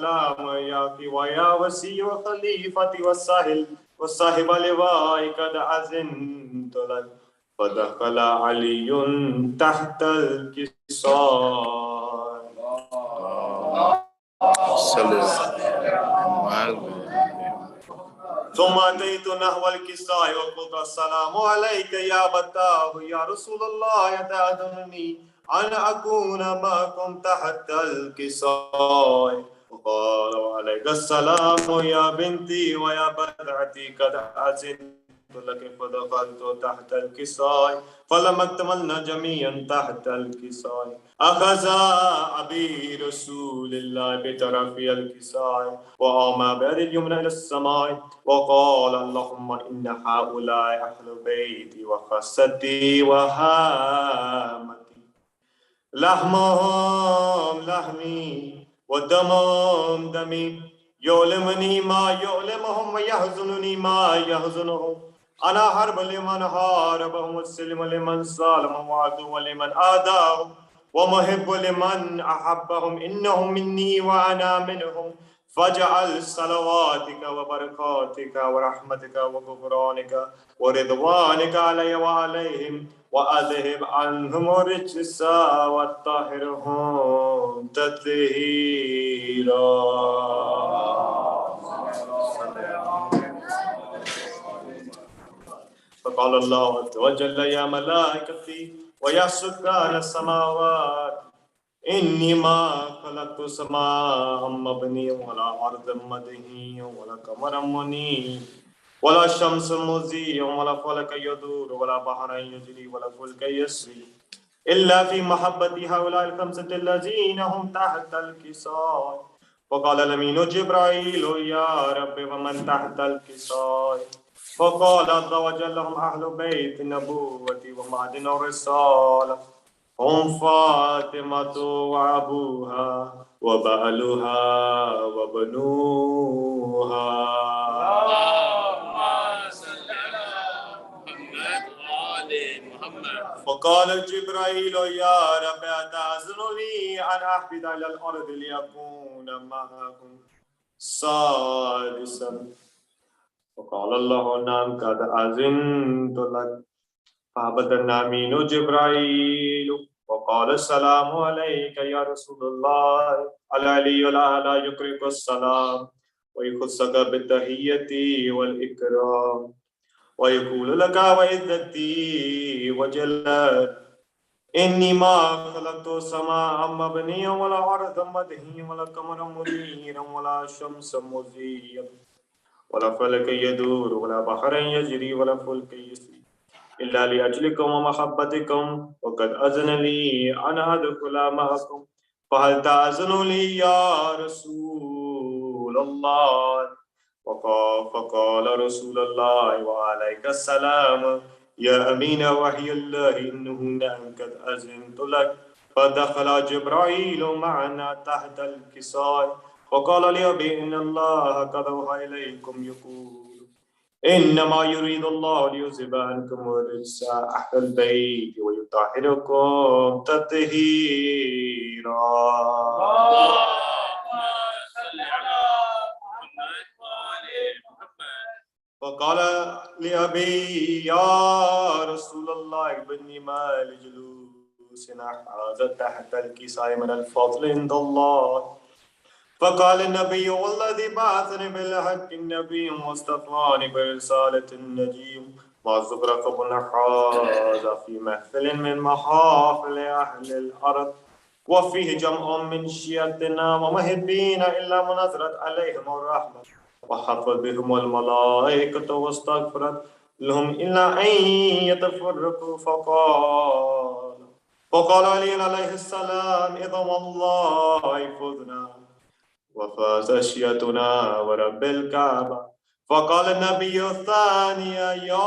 السلام إياك ويا وسي وخليفتي والصاحب لواء قد أذنت لك فدخل علي تحت الكساء. ثم أتيت نحو الكساء وقلت السلام عليك يا بتاه يا رسول الله يتأذنني أن أكون معكم تحت الكساء. وقال وعليك السلام يا بنتي ويا بدعتي قد أذنت لك فدخلت تحت الكساء فلما اكتملنا جميعا تحت الكساء أخذ أبي رسول الله بطرف الكساء وأومى بيد اليمنى إلى السماء وقال اللهم إن هؤلاء أهل بيتي وخاصتي وهامتي لحمهم لحمي ودمهم دمي يؤلمني ما يؤلمهم ويحزنني ما يحزنهم أنا حرب لمن حاربهم والسلم لمن سالمهم وعدو لمن آداهم ومحب لمن أحبهم إنهم مني وأنا منهم فاجعل صلواتك وبركاتك ورحمتك وغفرانك ورضوانك علي وعليهم وأذهب عنهم الرجس وطهرهم تطهيرا. فقال الله عز وجل يا ملائكتي ويا سكان السماوات إني ما خلقت السماء مبني ولا أرض مدهي ولا قمر منير ولا شمس مضيء ولا فلك يدور ولا بحر يجري ولا فلك يسري إلا في محبة هؤلاء الخمسة الذين هم تحت الكساء. فقال الأمين جبرائيل يا رب ومن تحت الكساء؟ فقال عز وجل هم أهل بيت النبوة ومعدن الرسالة هم فاطمة وأبوها وبعلها وبنوها. فقال جبرائيل يا رب أتأذن لي أن أهبط إلى الأرض ليكون معكم سادسا؟ فقال الله نعم قد أذنت لك. فهبط الأمين جبرائيل وقال السلام عليك يا رسول الله العلي الأعلى يقرئك السلام ويخصك بالتحية والإكرام ويقول لك وعزتي وجلال إني ما خلقت السماء مبنيا ولا أرض مدهيا ولا قمرا منيرا ولا شمس مضيئا ولا فلك يدور ولا بحر يجري ولا فلك يسري إلا لأجلكم ومحبتكم وقد أذن لي أن أدخل معكم فهل تأذن لي يا رسول الله؟ فقال رسول الله وعليك السلام يا أمين وحي الله إنه نعم قد أذنت لك. فدخل جبرائيل معنا تحت الكساء وقال لأبي إن الله قد أوحى إليكم يقول إنما يريد الله ليذهب عنكم الرجس أهل البيت ويطهركم تطهيرا. فقال لأبي يا رسول الله ابني ما لجلوسنا هذا تحت الكساء من الفضل عند الله. فقال النبي والذي بعثني بالحق النبي مصطفى برسالة النجيم ما زبرق بن هذا في محفل من محافل أهل الأرض وفيه جمع من شيعتنا ومحبين إلا منزلت عليهم الرحمة وحفظ بهم الملائكة واستغفرت لهم إلا أن يتفرقوا. فقال علي عليه السلام إذا والله فذنا وفاز أشيتنا ورب الكعبة. فقال النبي الثاني يا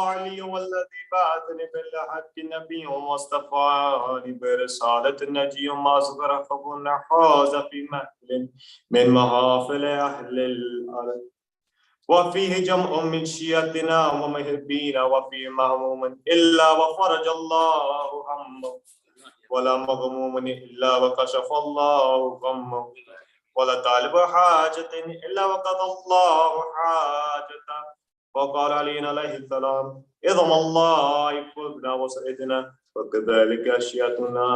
علي والذي بعثني بالحق النبي ومصطفاني برسالة النجي ما صغر فبن حاز في محفل من محافل أهل الأرض وفيه جمع من شيعتنا ومحبين وفيه مهموم إلا وفرج الله همه ولا مغموم إلا وكشف الله غمه ولا طالب حاجة إلا وقضى الله حاجته. وقال علي عليه السلام: إذا الله فزنا وسعدنا وكذلك أشياءنا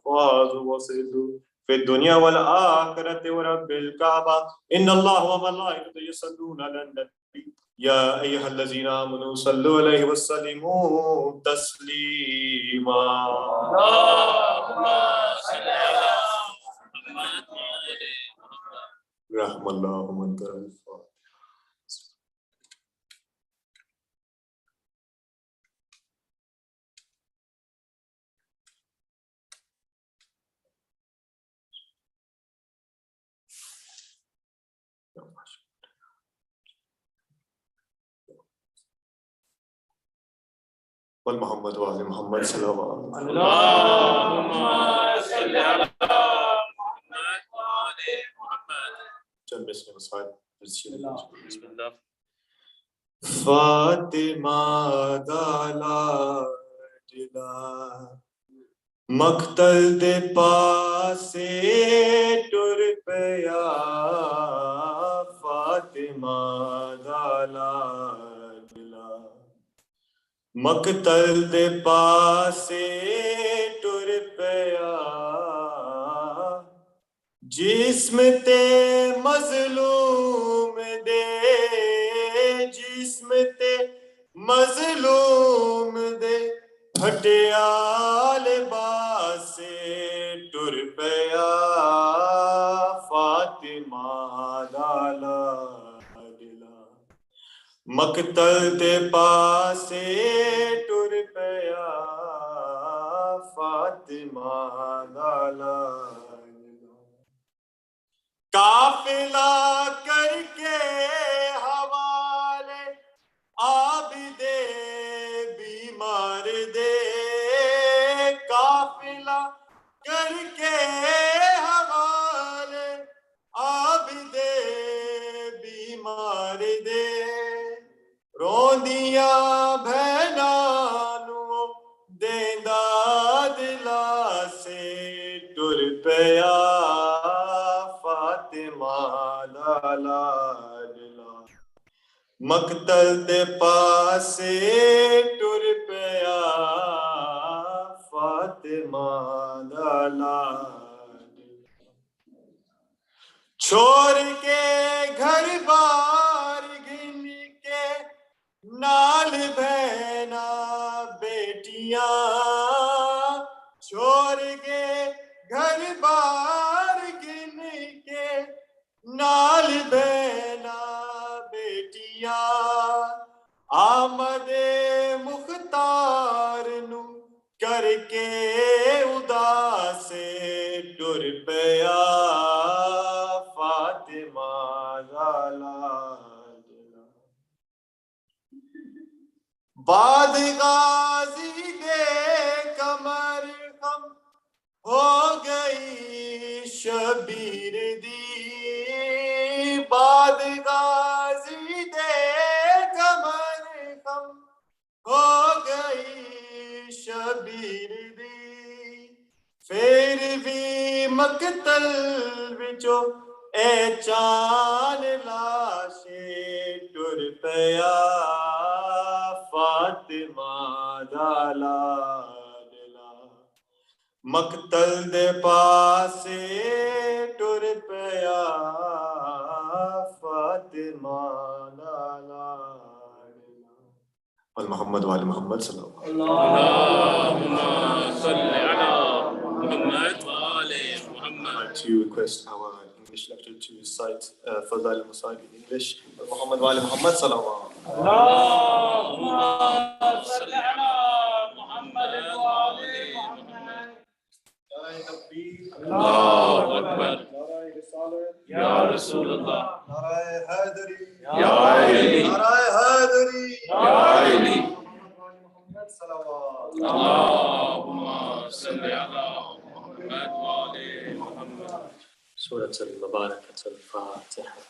فازوا وسعدوا في الدنيا والآخرة. ورب الكعبة إن الله وملائكته يصلون على النبي يا أيها الذين آمنوا صلوا عليه وسلموا تسليما. اللهم صل على محمد رحم الله من كان. والمحمد وآل محمد صلى الله عليه وسلم. اللهم صل على محمد وآل محمد. چل بسم اللہ. فاطمہ دالا جلا مقتل دے پاسے ٹر پیا. فاطمہ دالا جلا مقتل دے پاسے ٹر پیا. جسم تے مظلوم دے جسم تے مظلوم دے ہٹیا لباسے ٹر پیا. فاطمہ دالا دلا مقتل دے پاسے ٹر پیا. فاطمہ دالا قافلہ کر کے حوالے عابد بیمار دے. قافلہ کر کے حوالے عابد بیمار دے. روندیاں بہناں نو دیندا دلاسے ٹر پیا. فاطمہ دالا دلا مقتل دے پاسے ٹر پیا. فاطمہ دالا چھوڑ کے گھر بار گن کے نال بہنا بیٹیاں. چھوڑ کے گھر بار گن کے نال بہنا بیٹیاں. آمد مختار نو کر کے اداسے ٹر پیا. فاطمہ دالا بعد غازی دے کمر غم ہو گئی شبیر دی. بعد غازی دے کمر غم ہو گئی شبیر دی. پھر بھی مقتل وچوں اے چان لاشے ٹر پیا. فاطمہ دالا دلا مقتل دے پاسے ٹر پیا. فاطمہ دالا والمحمد وآل محمد صلی اللہ علیہ وسلم. اللہم صل علی محمد وآل محمد. To request our English lecturer to recite Fadail al-Masajid in English. Muhammad wa ali Muhammad sallallahu alaihi wasallam. Allahumma salli ala Muhammad wa ali Muhammad. Nare Takbir. Allahu Akbar. Nare Risalat. Ya Rasulullah. Nare Haidari. Ya Ali. Nare Haidari. Ya Ali. Muhammad sallallahu. Allahumma salli ala Muhammad wa ali Muhammad. سورة المباركة الفاتحة.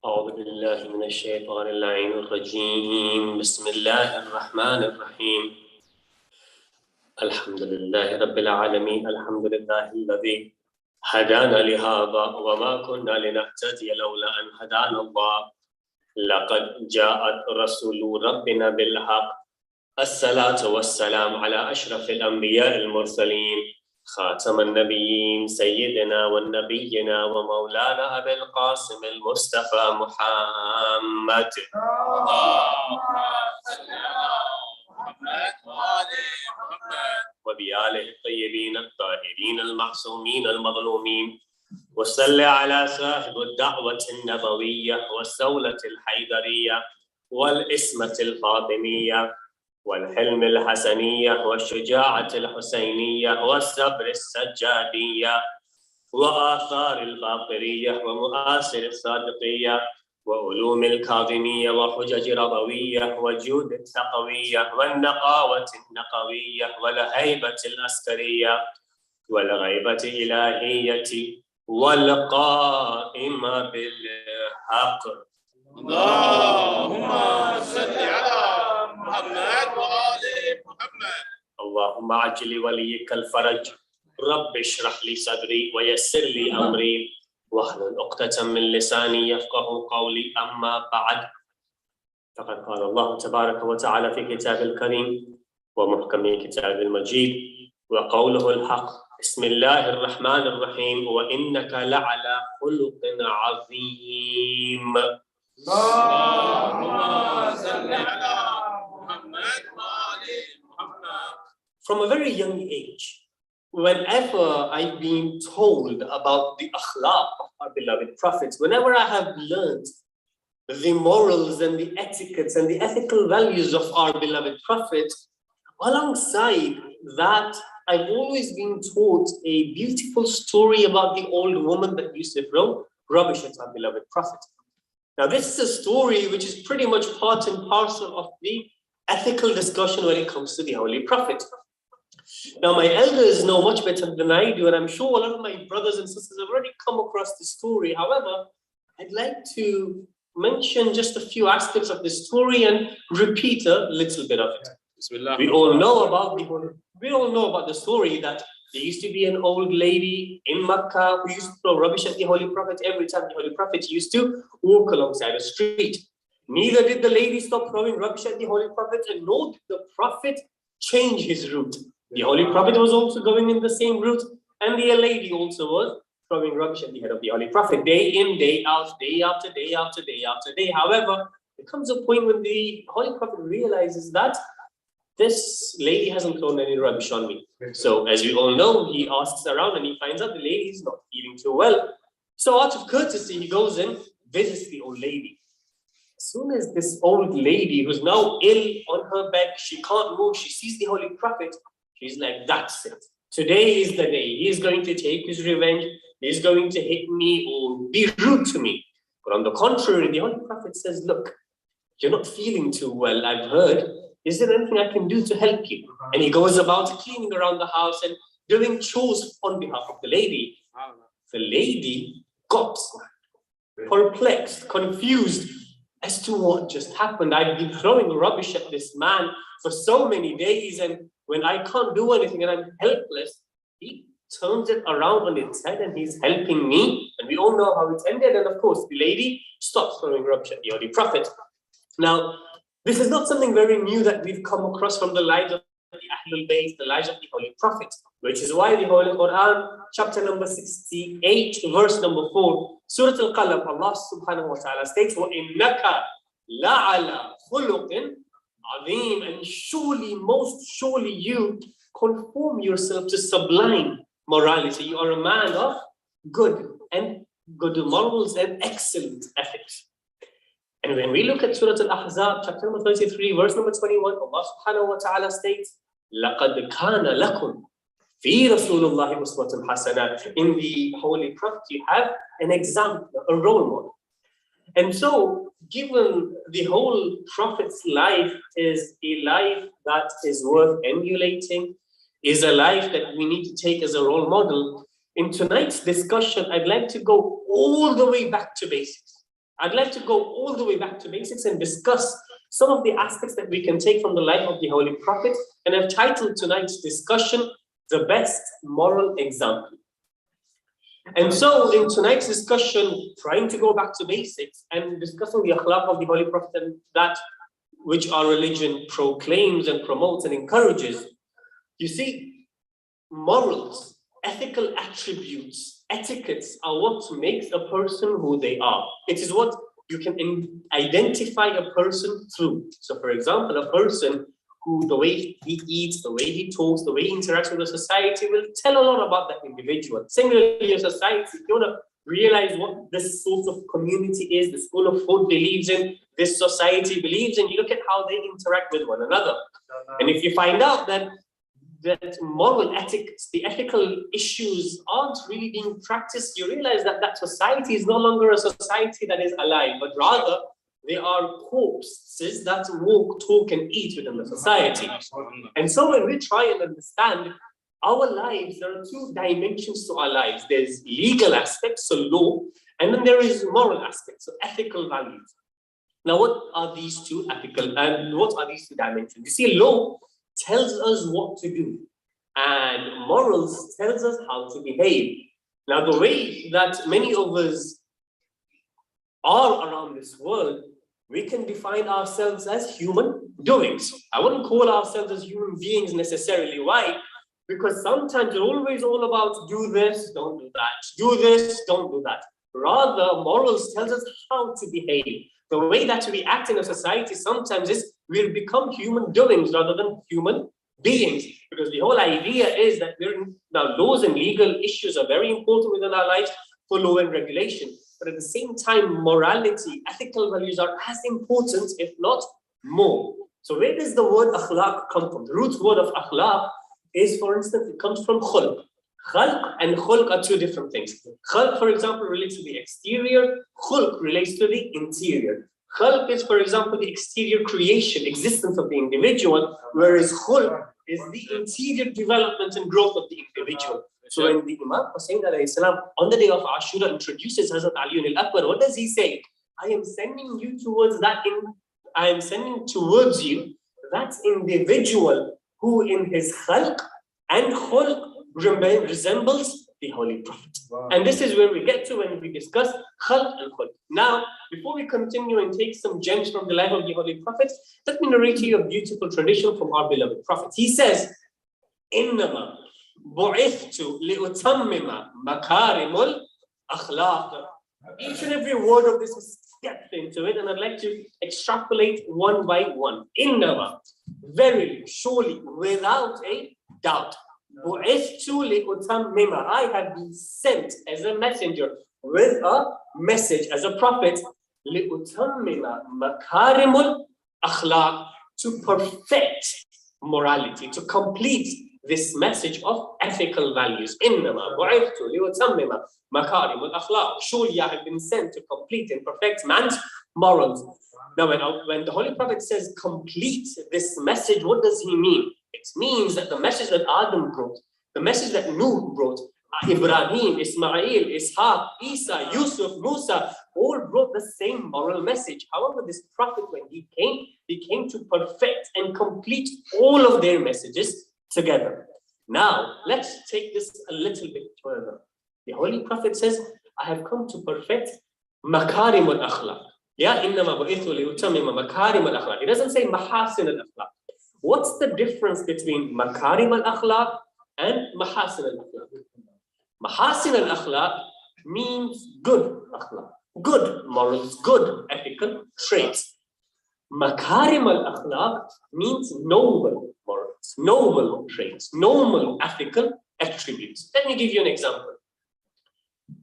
أعوذ بالله من الشيطان اللعين الرجيم بسم الله الرحمن الرحيم الحمد لله رب العالمين الحمد لله الذي هدانا لهذا وما كنا لنهتدي لولا أن هدانا الله لقد جاءت رسول ربنا بالحق الصلاة والسلام على أشرف الأنبياء المرسلين خاتم النبيين سيدنا ونبينا ومولانا أبي القاسم المصطفى محمد وبآله الطيبين الطاهرين المعصومين المظلومين وصل على صاحب الدعوة النبوية والثولة الحيدرية والإسمة الفاطمية والحلم الحسنية والشجاعة الحسينية والصبر السجادية وآثار الباقرية ومآثر الصادقية وعلوم الكاظمية وحجج رضوية وجود التقوية والنقاوة النقوية والهيبة العسكرية والغيبة الإلهية والقائمة بالحق. اللهم صل على محمد وآل محمد. اللهم عجل وليك الفرج رب اشرح لي صدري ويسر لي أمري واحلل عقدة من لساني يفقه قولي أما بعد فقد قال الله تبارك وتعالى في كتاب الكريم ومحكم كتاب المجيد وقوله الحق بسم الله الرحمن الرحيم وإنك لعلى خلق عظيم. From a very young age, whenever I've been told about the akhlaq of our beloved prophets, whenever I have learned the morals and the etiquettes and the ethical values of our beloved prophet, alongside that, I've always been taught a beautiful story about the old woman that used to throw rubbish at our beloved prophet. Now, this is a story which is pretty much part and parcel of the ethical discussion when it comes to the Holy Prophet. Now, my elders know much better than I do, and I'm sure a lot of my brothers and sisters have already come across this story. However, I'd like to mention just a few aspects of the story and repeat a little bit of it. We all know about the story that there used to be an old lady in Makkah who used to throw rubbish at the Holy Prophet every time the Holy Prophet used to walk alongside a street. Neither did the lady stop throwing rubbish at the Holy Prophet, and nor did the Prophet change his route. The Holy Prophet was also going in the same route, and the lady also was throwing rubbish at the head of the Holy Prophet, day in, day out, day after day after day after day. However, there comes a point when the Holy Prophet realizes that this lady hasn't thrown any rubbish on me. So, as we all know, he asks around and he finds out the lady is not feeling too well. So, out of courtesy, he goes and visits the old lady. As soon as this old lady, who's now ill on her bed, she can't move, she sees the Holy Prophet, she's like, that's it. Today is the day. He's going to take his revenge. He's going to hit me or be rude to me. But on the contrary, the Holy Prophet says, look, you're not feeling too well, I've heard. Is there anything I can do to help you? And he goes about cleaning around the house and doing chores on behalf of the lady. The lady got perplexed, confused as to what just happened. I've been throwing rubbish at this man for so many days, and when I can't do anything and I'm helpless, he turns it around on its head and he's helping me. And we all know how it ended. And of course, the lady stops throwing rubbish at the Holy Prophet. Now, this is not something very new that we've come across from the lives of the Ahlul Bayt, the lives of the Holy Prophet, which is why the Holy Quran, chapter number 68, verse number 4, Surah Al-Qalam, Allah subhanahu wa ta'ala states, وَإِنَّكَ لَعَلَى خُلُقٍ عَظِيمٍ, and surely, most surely you conform yourself to sublime morality. You are a man of good morals and excellent ethics. And when we look at Surah Al-Ahzab, chapter number 33, verse number 21, Allah subhanahu wa ta'ala states, لَقَدْ كَانَ لَكُمْ فِي رَسُولُ اللَّهِ أُسْوَةٌ حَسَنَةٌ. In the Holy Prophet, you have an example, a role model. And so, given the whole Prophet's life is a life that is worth emulating, is a life that we need to take as a role model, in tonight's discussion, I'd like to go all the way back to basics. I'd like to go all the way back to basics and discuss some of the aspects that we can take from the life of the Holy Prophet. And I've titled tonight's discussion, The Best Moral Example. And so in tonight's discussion, trying to go back to basics and discussing the akhlaq of the Holy Prophet and that which our religion proclaims and promotes and encourages. You see, morals, ethical attributes, etiquettes are what makes a person who they are. It is what you can identify a person through. So for example, a person who the way he eats, the way he talks, the way he interacts with the society will tell a lot about that individual. Similarly, a society, if you want to realize what this sort of community is, the school of thought believes in, this society believes in, you look at how they interact with one another. And if you find out that moral ethics, the ethical issues aren't really being practiced, you realize that that society is no longer a society that is alive, but rather they are corpses that walk, talk, and eat within the society. And so when we try and understand our lives, there are two dimensions to our lives. There's legal aspects, so law, and then there is moral aspects, so ethical values. Now, what are these two ethical and what are these two dimensions? You see, law tells us what to do, and morals tells us how to behave. Now, the way that many of us are around this world, we can define ourselves as human doings. I wouldn't call ourselves as human beings necessarily. Why? Because sometimes it's always all about do this, don't do that, do this, don't do that. Rather, morals tells us how to behave. The way that we act in a society sometimes is we'll become human doings rather than human beings. Because the whole idea is that now laws and legal issues are very important within our lives for law and regulation. But at the same time, morality, ethical values are as important, if not more. So where does the word akhlaq come from? The root word of akhlaq is, for instance, it comes from khulq. Khalq and khulq are two different things. Khalq, for example, relates to the exterior. Khulq relates to the interior. Khalq is, for example, the exterior creation, existence of the individual, whereas khulq is the interior development and growth of the individual. So when the Imam Hussain on the day of Ashra introduces Hazrat Ali al-Akbar, what does he say? I am sending towards you that individual who in his khalq and khulq resembles the Holy Prophet. Wow. And this is where we get to when we discuss khalq and khulq. Now, before we continue and take some gems from the life of the Holy Prophet, let me narrate to you a beautiful tradition from our beloved Prophet. He says, إِنَّمَا بُعِثْتُ لِأُتَمِّمَ مَكَارِمُ الْأَخْلَاقِ. Each and every word of this is stepped into it, and I'd like to extrapolate one by one. إِنَّمَا, verily, surely, without a doubt. بُعِثْتُ لِأُتَمِّمَ, I have been sent as a messenger with a message as a prophet. لِأُتَمِّمَ مَكَارِمُ الْأَخْلَاقِ, to perfect morality, to complete this message of ethical values. إِنَّمَا بُعِثْتُ لِأُتَمِّمَ مَكَارِمُ الْأَخْلَاقِ, surely I have been sent to complete and perfect man's morals. Now, when the Holy Prophet says complete this message, what does he mean? It means that the message that Adam brought, the message that Nuh brought, Ibrahim, Ismail, Ishaq, Isa, Yusuf, Musa, all brought the same moral message. However, this prophet, when he came to perfect and complete all of their messages together. Now, let's take this a little bit further. The Holy Prophet says, I have come to perfect makarim al-akhlaq. Yeah, innama bu'ithu liyutammima makarim al-akhlaq. It doesn't say mahasin al-akhlaq. What's the difference between makarim al-akhlaq and mahasin al-akhlaq? Mahasin al-akhlaq means good akhlaq, good morals, good ethical traits. Makarim al-akhlaq means noble morals, noble traits, noble ethical attributes. Let me give you an example.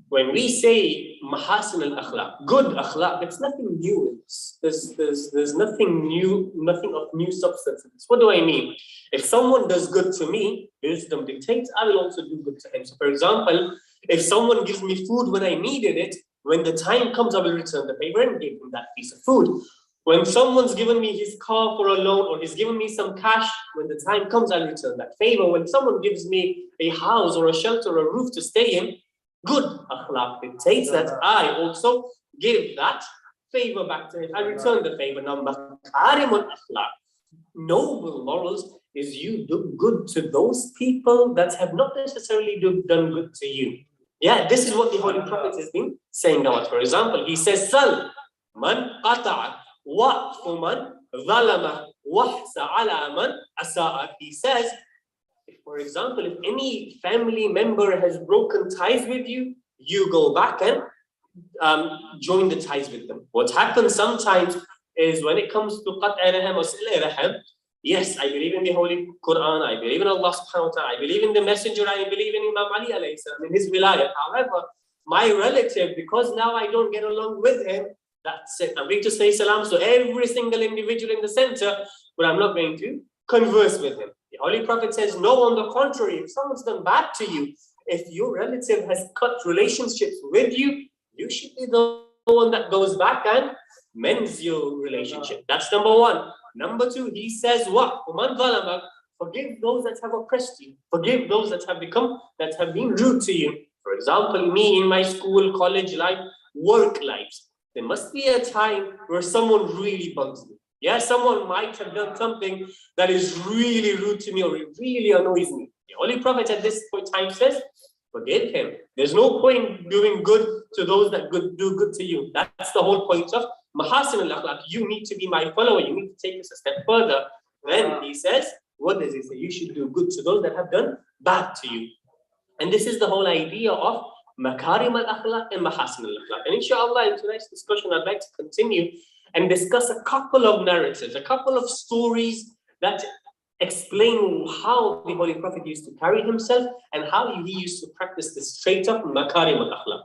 When we say mahasin al-akhlaq, good akhlaq, it's nothing new in this. There's nothing new, nothing of new substance in this. What do I mean? If someone does good to me, wisdom dictates, I will also do good to him. So for example, if someone gives me food when I needed it, when the time comes, I will return the favor and give him that piece of food. When someone's given me his car for a loan or he's given me some cash, when the time comes, I'll return that favor. When someone gives me a house or a shelter or a roof to stay in, good akhlaq dictates that I also give that favor back to him. I return the favor. Now, makarimul akhlaq, noble morals, is you do good to those people that have not necessarily done good to you. Yeah, this is what the Holy Prophet has been saying now. For example, he says, Sal man qata'a wa'fu man zalama wahsa ala man asa'a. He says, for example, if any family member has broken ties with you, you go back and join the ties with them. What happens sometimes is when it comes to qat'a rahim or sila rahim, yes, I believe in the Holy Quran, I believe in Allah subhanahu wa ta'ala, I believe in the Messenger, I believe in Imam Ali alayhi salam, in his wilayah. However, my relative, because now I don't get along with him, that's it. I'm going to say salam to every single individual in the center, but I'm not going to converse with him. The Holy Prophet says, no, on the contrary, if someone's done bad to you, if your relative has cut relationships with you, you should be the one that goes back and mends your relationship. That's number one. Number two, he says what? Forgive those that have oppressed you. Forgive those that have been rude to you. For example, me in my school, college life, work lives. There must be a time where someone really bugs me. Yeah, someone might have done something that is really rude to me or it really annoys me. The Holy Prophet at this point in time says, forgive him. There's no point doing good to those that do good to you. That's the whole point of Mahasin al-Akhlaq. You need to be my follower. You need to take this a step further. Then he says, what does he say? You should do good to those that have done bad to you. And this is the whole idea of Makarim al-Akhlaq and Mahasin al-Akhlaq. And inshallah, in tonight's discussion, I'd like to continue and discuss a couple of narratives, a couple of stories that explain how the Holy Prophet used to carry himself and how he used to practice the straight up Makarim al-Akhlaq.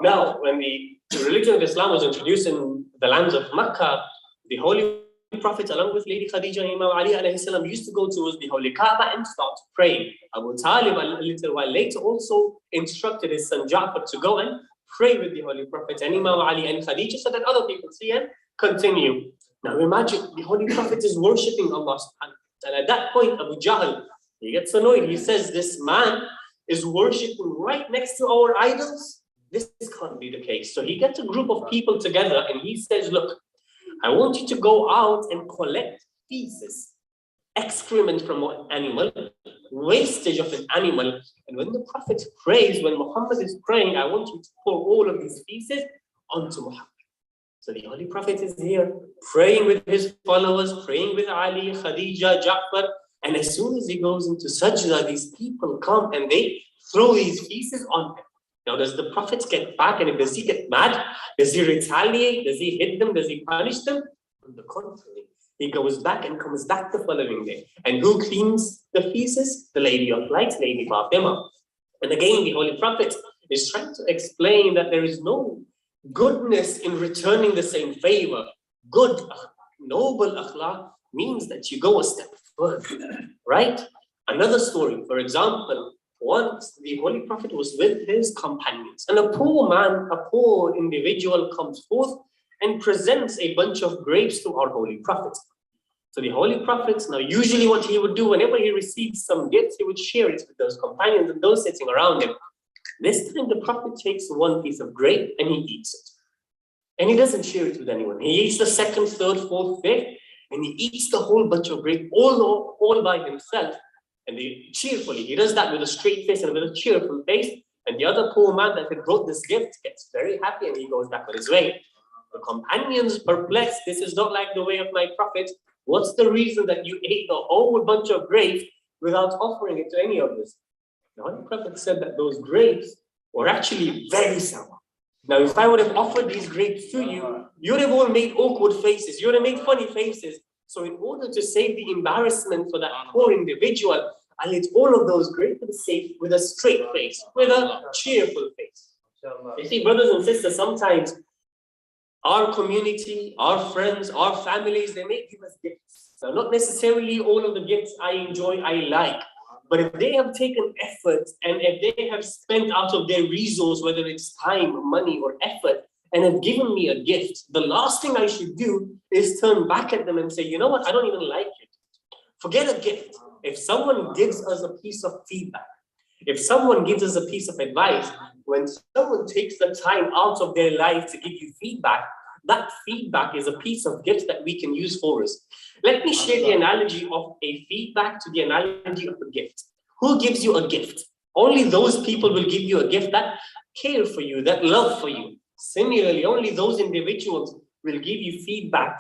Now, when the religion of Islam was introduced in the lands of Makkah, the Holy Prophet, along with Lady Khadija and Imam Ali alayhi salam, used to go towards the Holy Kaaba and start praying. Abu Talib, a little while later, also instructed his son Ja'far to go and pray with the Holy Prophet and Imam Ali and Khadija so that other people see and continue. Now imagine, the Holy Prophet is worshipping Allah subhanahu wa ta'ala. At that point, Abu Jahl, he gets annoyed. He says, this man is worshipping right next to our idols. This can't be the case. So he gets a group of people together and he says, look, I want you to go out and collect feces, excrement from an animal, wastage of an animal. And when the Prophet prays, when Muhammad is praying, I want you to pour all of these feces onto Muhammad. So the Holy Prophet is here praying with his followers, praying with Ali, Khadija, Ja'far. And as soon as he goes into Sajjad, these people come and they throw these feces on him. Now, does the Prophet get back and does he get mad? Does he retaliate? Does he hit them? Does he punish them? On the contrary, he goes back and comes back the following day. And who cleans the feces? The Lady of Light, Lady Fatima. And again, the Holy Prophet is trying to explain that there is no goodness in returning the same favor. Good, noble akhlaq means that you go a step further, right? Another story, for example, once the Holy Prophet was with his companions, and a poor man, a poor individual comes forth and presents a bunch of grapes to our Holy Prophet. So the Holy Prophet, now usually what he would do whenever he receives some gifts, he would share it with those companions and those sitting around him. This time the Prophet takes one piece of grape and he eats it. And he doesn't share it with anyone. He eats the second, third, fourth, fifth, and he eats the whole bunch of grape all by himself. And cheerfully, he does that with a straight face and with a cheerful face. And the other poor man that had brought this gift gets very happy and he goes back on his way. The companions perplexed. This is not like the way of my Prophet. What's the reason that you ate the whole bunch of grapes without offering it to any of us? The Holy Prophet said that those grapes were actually very sour. Now, if I would have offered these grapes to you, you would have all made awkward faces. You would have made funny faces. So in order to save the embarrassment for that poor individual, I ate all of those grapes with a straight face, with a cheerful face. You see, brothers and sisters, sometimes our community, our friends, our families, they may give us gifts. So not necessarily all of the gifts I enjoy, I like. But if they have taken effort and if they have spent out of their resource, whether it's time, money, or effort, and have given me a gift, the last thing I should do is turn back at them and say, you know what, I don't even like it. Forget a gift. If someone gives us a piece of feedback, if someone gives us a piece of advice, when someone takes the time out of their life to give you feedback, that feedback is a piece of gift that we can use for us. Let me share the analogy of a feedback to the analogy of a gift. Who gives you a gift? Only those people will give you a gift that care for you, that love for you. Similarly, only those individuals will give you feedback,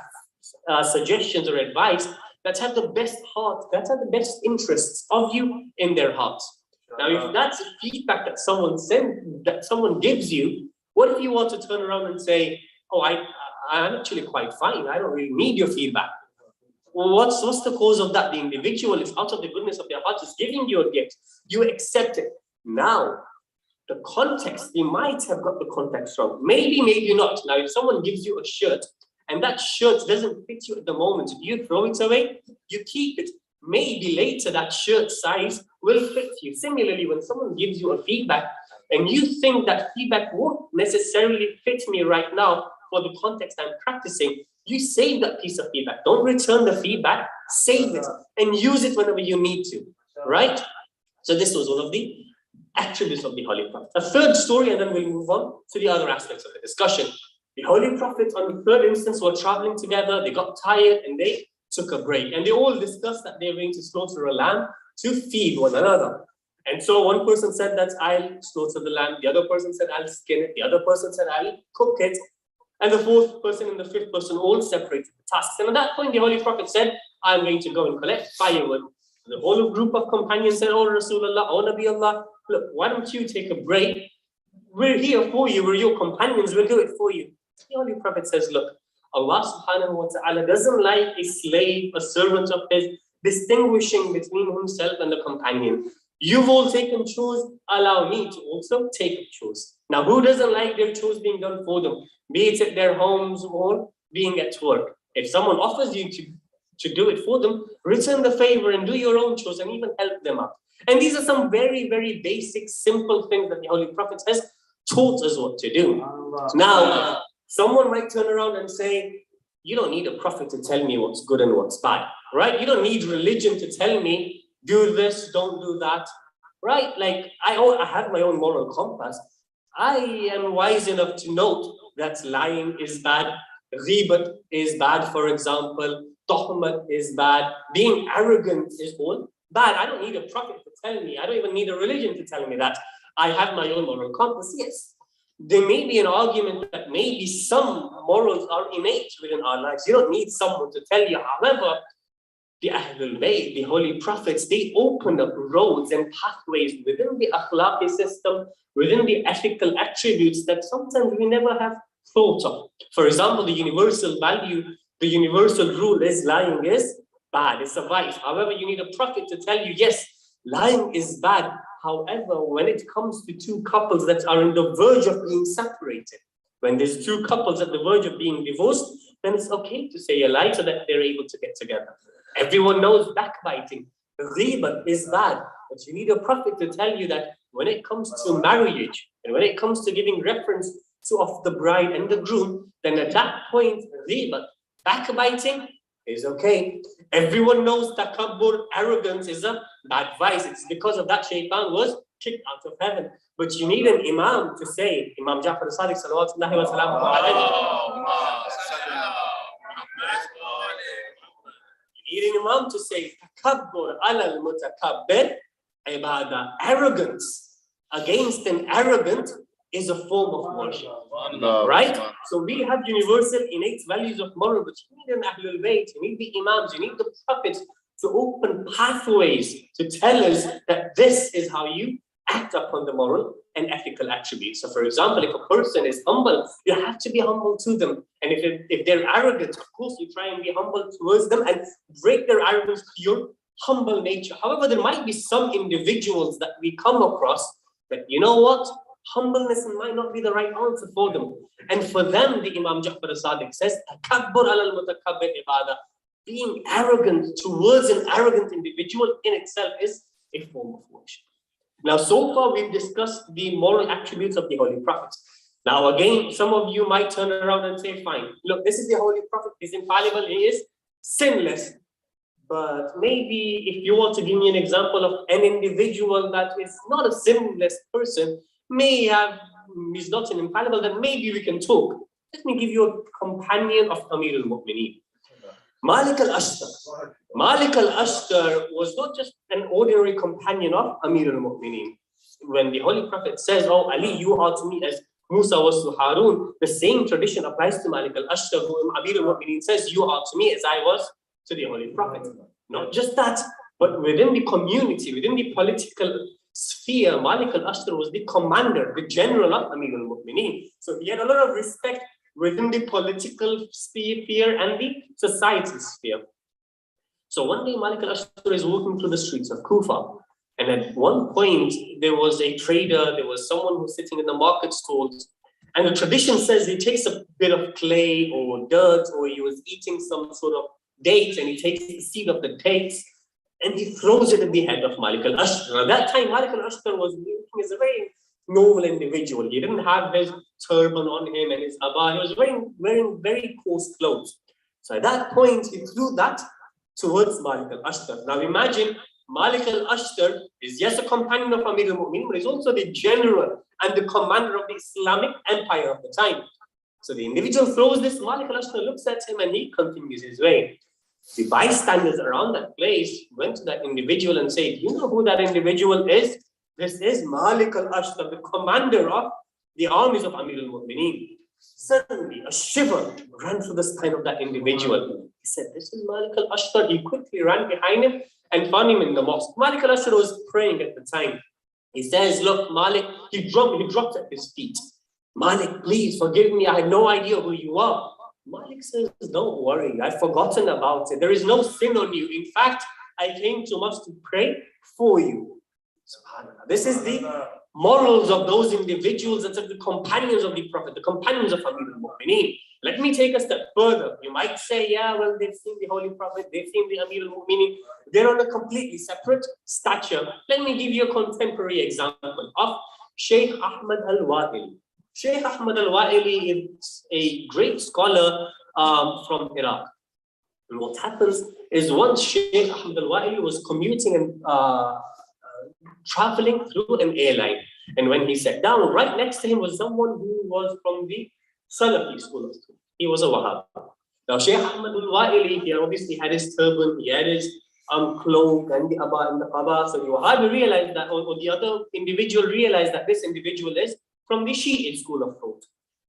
suggestions or advice that have the best heart, that have the best interests of you in their hearts. Now, if that's feedback that someone gives you, what if you want to turn around and say, oh, I'm actually quite fine, I don't really need your feedback. Well, what's the cause of that? The individual is out of the goodness of their heart is giving you a gift. You accept it. Now, the context, they might have got the context wrong. Maybe, maybe not. Now, if someone gives you a shirt and that shirt doesn't fit you at the moment, you throw it away, you keep it. Maybe later that shirt size will fit you. Similarly, when someone gives you a feedback and you think that feedback won't necessarily fit me right now for the context I'm practicing, you save that piece of feedback. Don't return the feedback, save it and use it whenever you need to, right? So this was one of the attributes of the Holy Prophet. A third story, and then we'll move on to the other aspects of the discussion. The Holy Prophet, on the third instance, were traveling together, they got tired and they took a break. And they all discussed that they're going to slaughter a lamb to feed one another. And so one person said that I'll slaughter the lamb, the other person said I'll skin it, the other person said I'll cook it. And the fourth person and the fifth person all separated the tasks. And at that point, the Holy Prophet said, I'm going to go and collect firewood. The whole group of companions said, oh Rasulullah, oh Nabi Allah, look, why don't you take a break? We're here for you, we're your companions, we'll do it for you. The Holy Prophet says, look, Allah subhanahu wa ta'ala doesn't like a slave, a servant of his, distinguishing between himself and the companion. You've all taken chores, allow me to also take chores. Now, who doesn't like their chores being done for them? Be it at their homes or being at work. If someone offers you to do it for them, return the favor and do your own chores and even help them out. And these are some very, very basic, simple things that the Holy Prophet has taught us what to do. Now, someone might turn around and say, you don't need a prophet to tell me what's good and what's bad, right? You don't need religion to tell me, do this, don't do that, right? Like, I have my own moral compass. I am wise enough to note that lying is bad, ghibat is bad, for example, tuhmat is bad, being arrogant is all bad. I don't need a prophet to tell me. I don't even need a religion to tell me that. I have my own moral compass, yes. There may be an argument that maybe some morals are innate within our lives. You don't need someone to tell you. However, the Ahlul Bayt, the Holy Prophets, they opened up roads and pathways within the akhlaqi system, within the ethical attributes that sometimes we never have thought of. For example, the universal value, the universal rule is lying is bad, it's a vice. However, you need a prophet to tell you, yes, lying is bad. However, when it comes to two couples that are on the verge of being separated, when there's two couples at the verge of being divorced, then it's okay to say a lie so that they're able to get together. Everyone knows backbiting, ghibat is bad, but you need a prophet to tell you that when it comes to marriage and when it comes to giving reference to of the bride and the groom, then at that point, ghibat, backbiting is okay. Everyone knows takabbur, arrogance is a bad vice. It's because of that shaitan was kicked out of heaven. But you need an imam to say, Imam Ja'far as-Sadiq salawatullahi wa salamuhu alayhi. You need an imam to say, takabbur ala al-mutakabbir ibadah. Arrogance against an arrogant is a form of worship, right? So we have universal innate values of moral, but you need an Ahlul Bayt, you need the imams, you need the prophets to open pathways to tell us that this is how you act upon the moral and ethical attributes. So for example, if a person is humble, you have to be humble to them. And if they're arrogant, of course, you try and be humble towards them and break their arrogance to your humble nature. However, there might be some individuals that we come across that, you know what? Humbleness might not be the right answer for them. And for them, the Imam Ja'far as-Sadiq says, takabbur ala al-mutakabbir ibadah. Being arrogant towards an arrogant individual in itself is a form of worship. Now, so far, we've discussed the moral attributes of the Holy Prophet. Now, again, some of you might turn around and say, fine, look, this is the Holy Prophet, he's infallible, he is sinless. But maybe if you want to give me an example of an individual that is not a sinless person, he's not an infallible, then maybe we can talk. Let me give you a companion of Amir al-Mu'mineen. Malik al-Ashtar. Malik al-Ashtar was not just an ordinary companion of Amir al-Mu'mineen. When the Holy Prophet says, oh Ali, you are to me as Musa was to Harun, the same tradition applies to Malik al-Ashtar, who Amir al-Mu'mineen says, you are to me as I was to the Holy Prophet. Not just that, but within the community, within the political sphere, Malik al-Ashtar was the commander, the general of Amir al-Mu'mineen. So he had a lot of respect within the political sphere and the societal sphere. So one day Malik al-Ashtar is walking through the streets of Kufa. And at one point, there was a trader, there was someone who's sitting in the market stalls. And the tradition says he takes a bit of clay or dirt, or he was eating some sort of dates, and he takes the seed of the dates and he throws it at the head of Malik al-Ashtar. At that time, Malik al-Ashtar was looking as a very normal individual. He didn't have his turban on him and his abba. He was wearing very coarse clothes. So at that point, he threw that towards Malik al-Ashtar. Now imagine, Malik al-Ashtar is yes a companion of Amir al-Mu'mineen, but he's also the general and the commander of the Islamic empire of the time. So the individual throws this, Malik al-Ashtar looks at him and he continues his way. The bystanders around that place went to that individual and said, you know who that individual is? This is Malik al-Ashtar, the commander of the armies of Amir al-Mu'mineen. Suddenly, a shiver ran through the spine of that individual. He said, this is Malik al-Ashtar. He quickly ran behind him and found him in the mosque. Malik al-Ashtar was praying at the time. He says, look, Malik, he dropped at his feet. Malik, please forgive me. I had no idea who you are. Malik says, don't worry, I've forgotten about it. There is no sin on you. In fact, I came to mosque to pray for you. SubhanAllah. This is the morals of those individuals and the companions of the Prophet, the companions of Amir al-Mu'mineen. Let me take a step further. You might say, yeah, well, they've seen the Holy Prophet, they've seen the Amir al-Mu'mineen. They're on a completely separate stature. Let me give you a contemporary example of Sheikh Ahmad al-Wa'ili. Sheikh Ahmad al-Wa'ili is a great scholar from Iraq. And what happens is once Sheikh Ahmad al-Wa'ili was commuting and traveling through an airline. And when he sat down, right next to him was someone who was from the Salafi school of thought. He was a Wahhabi. Now Sheikh Ahmad al-Wa'ili, he obviously had his turban, he had his cloak and the abba and the qaba. So the Wahhabi realized that, or the other individual realized that this individual is from the Shiite school of thought.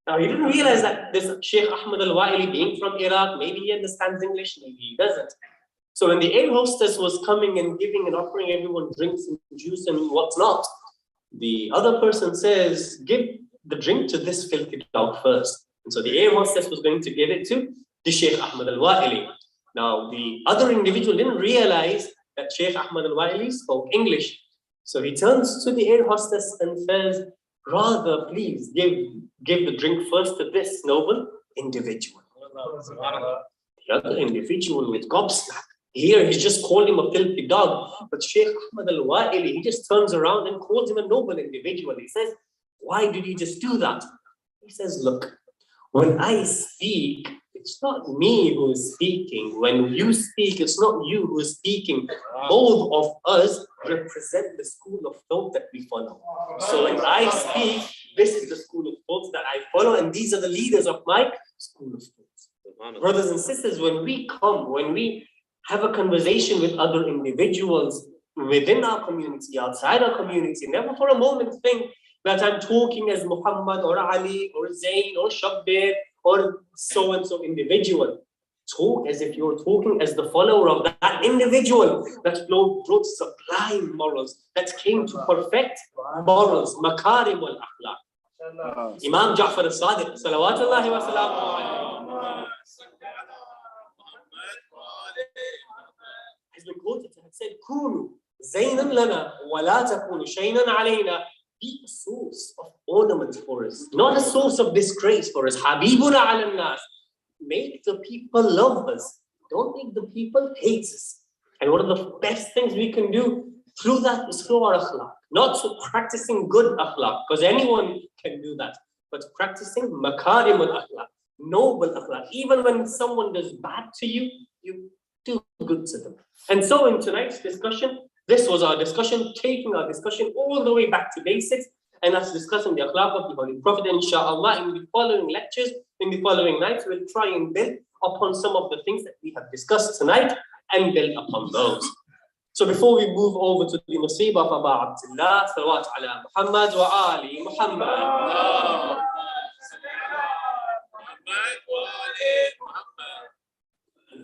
Now he didn't realize that this Sheikh Ahmad al-Wa'ili, being from Iraq, maybe he understands English, maybe he doesn't. So when the air hostess was coming and giving and offering everyone drinks and juice and whatnot, the other person says, give the drink to this filthy dog first. And so the air hostess was going to give it to the Sheikh Ahmad al-Wa'ili. Now the other individual didn't realize that Sheikh Ahmad al-Wa'ili spoke English. So he turns to the air hostess and says, rather, please give the drink first to this noble individual. The other individual with gobsmack. Here, he's just called him a filthy dog. But Sheikh Ahmad al-Wa'ili, he just turns around and calls him a noble individual. He says, why did you just do that? He says, look, when I speak, it's not me who is speaking. When you speak, it's not you who is speaking. Both of us represent the school of thought that we follow. So when I speak, this is the school of thought that I follow, and these are the leaders of my school of thought. Brothers and sisters, when we have a conversation with other individuals within our community, outside our community, never for a moment think that I'm talking as Muhammad or Ali or Zain or Shabbir or so-and-so individual. Talk as if you're talking as the follower of that individual that brought sublime morals, that came to perfect morals, makarim al-akhlaq. Imam Ja'far al-Sadiq, salawatullahi wa salamu alayhi, has been quoted and said, Kunu zaynan lana wa la takunu shaynan alayna. Be a source of ornament for us, not a source of disgrace for us. Habibuna ala nas. Make the people love us. Don't make the people hate us. And one of the best things we can do through that is through our akhlaq. Not through practicing good akhlaq, because anyone can do that. But practicing makarim al-akhlaq, noble akhlaq. Even when someone does bad to you, you do good to them. And so in tonight's discussion, this was our discussion, taking our discussion all the way back to basics and us discussing the akhlaq of the Holy Prophet. Inshallah, in the following lectures, in the following nights, we'll try and build upon some of the things that we have discussed tonight and build upon those. So before we move over to the Nasib of Aba Abdullah, salawat ala Muhammad wa ali Muhammad.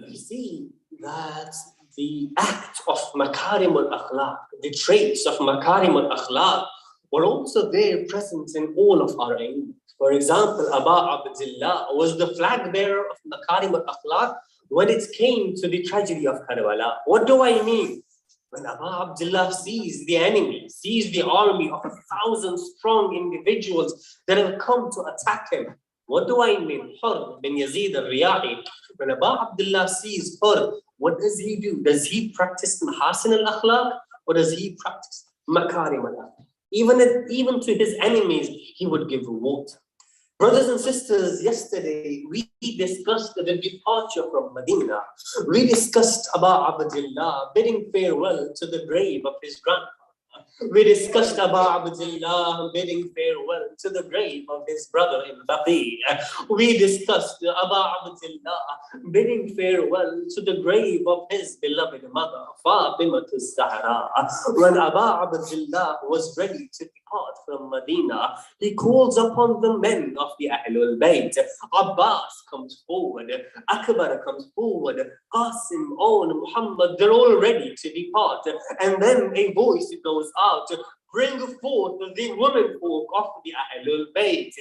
We see that the act of Makarim al-Akhlaq, the traits of Makarim al-Akhlaq were also there present in all of our aims. For example, Aba Abdullah was the flag bearer of Makarim al-Akhlaq when it came to the tragedy of Karbala. What do I mean? When Aba Abdullah sees the enemy, sees the army of 1,000 strong individuals that have come to attack him. What do I mean? Hur bin Yazid al-Riyahi. When Aba Abdullah sees Hur, what does he do? Does he practice Mahasin al-Akhlaq or does he practice Makarim al-Akhlaq? Even to his enemies, he would give water. Brothers and sisters, yesterday we discussed the departure from Medina. We discussed Aba Abdullah bidding farewell to the grave of his grandfather. We discussed Aba Abdullah bidding farewell to the grave of his brother in Baqi. We discussed Aba Abdullah bidding farewell to the grave of his beloved mother, Fatimah al-Zahra. When Aba Abdullah was ready to depart from Medina, he calls upon the men of the Ahlul Bayt. Abbas comes forward, Akbar comes forward, Qasim, Muhammad, they're all ready to depart. And then a voice goes out, bring forth the women folk of the Ahlul Bayt,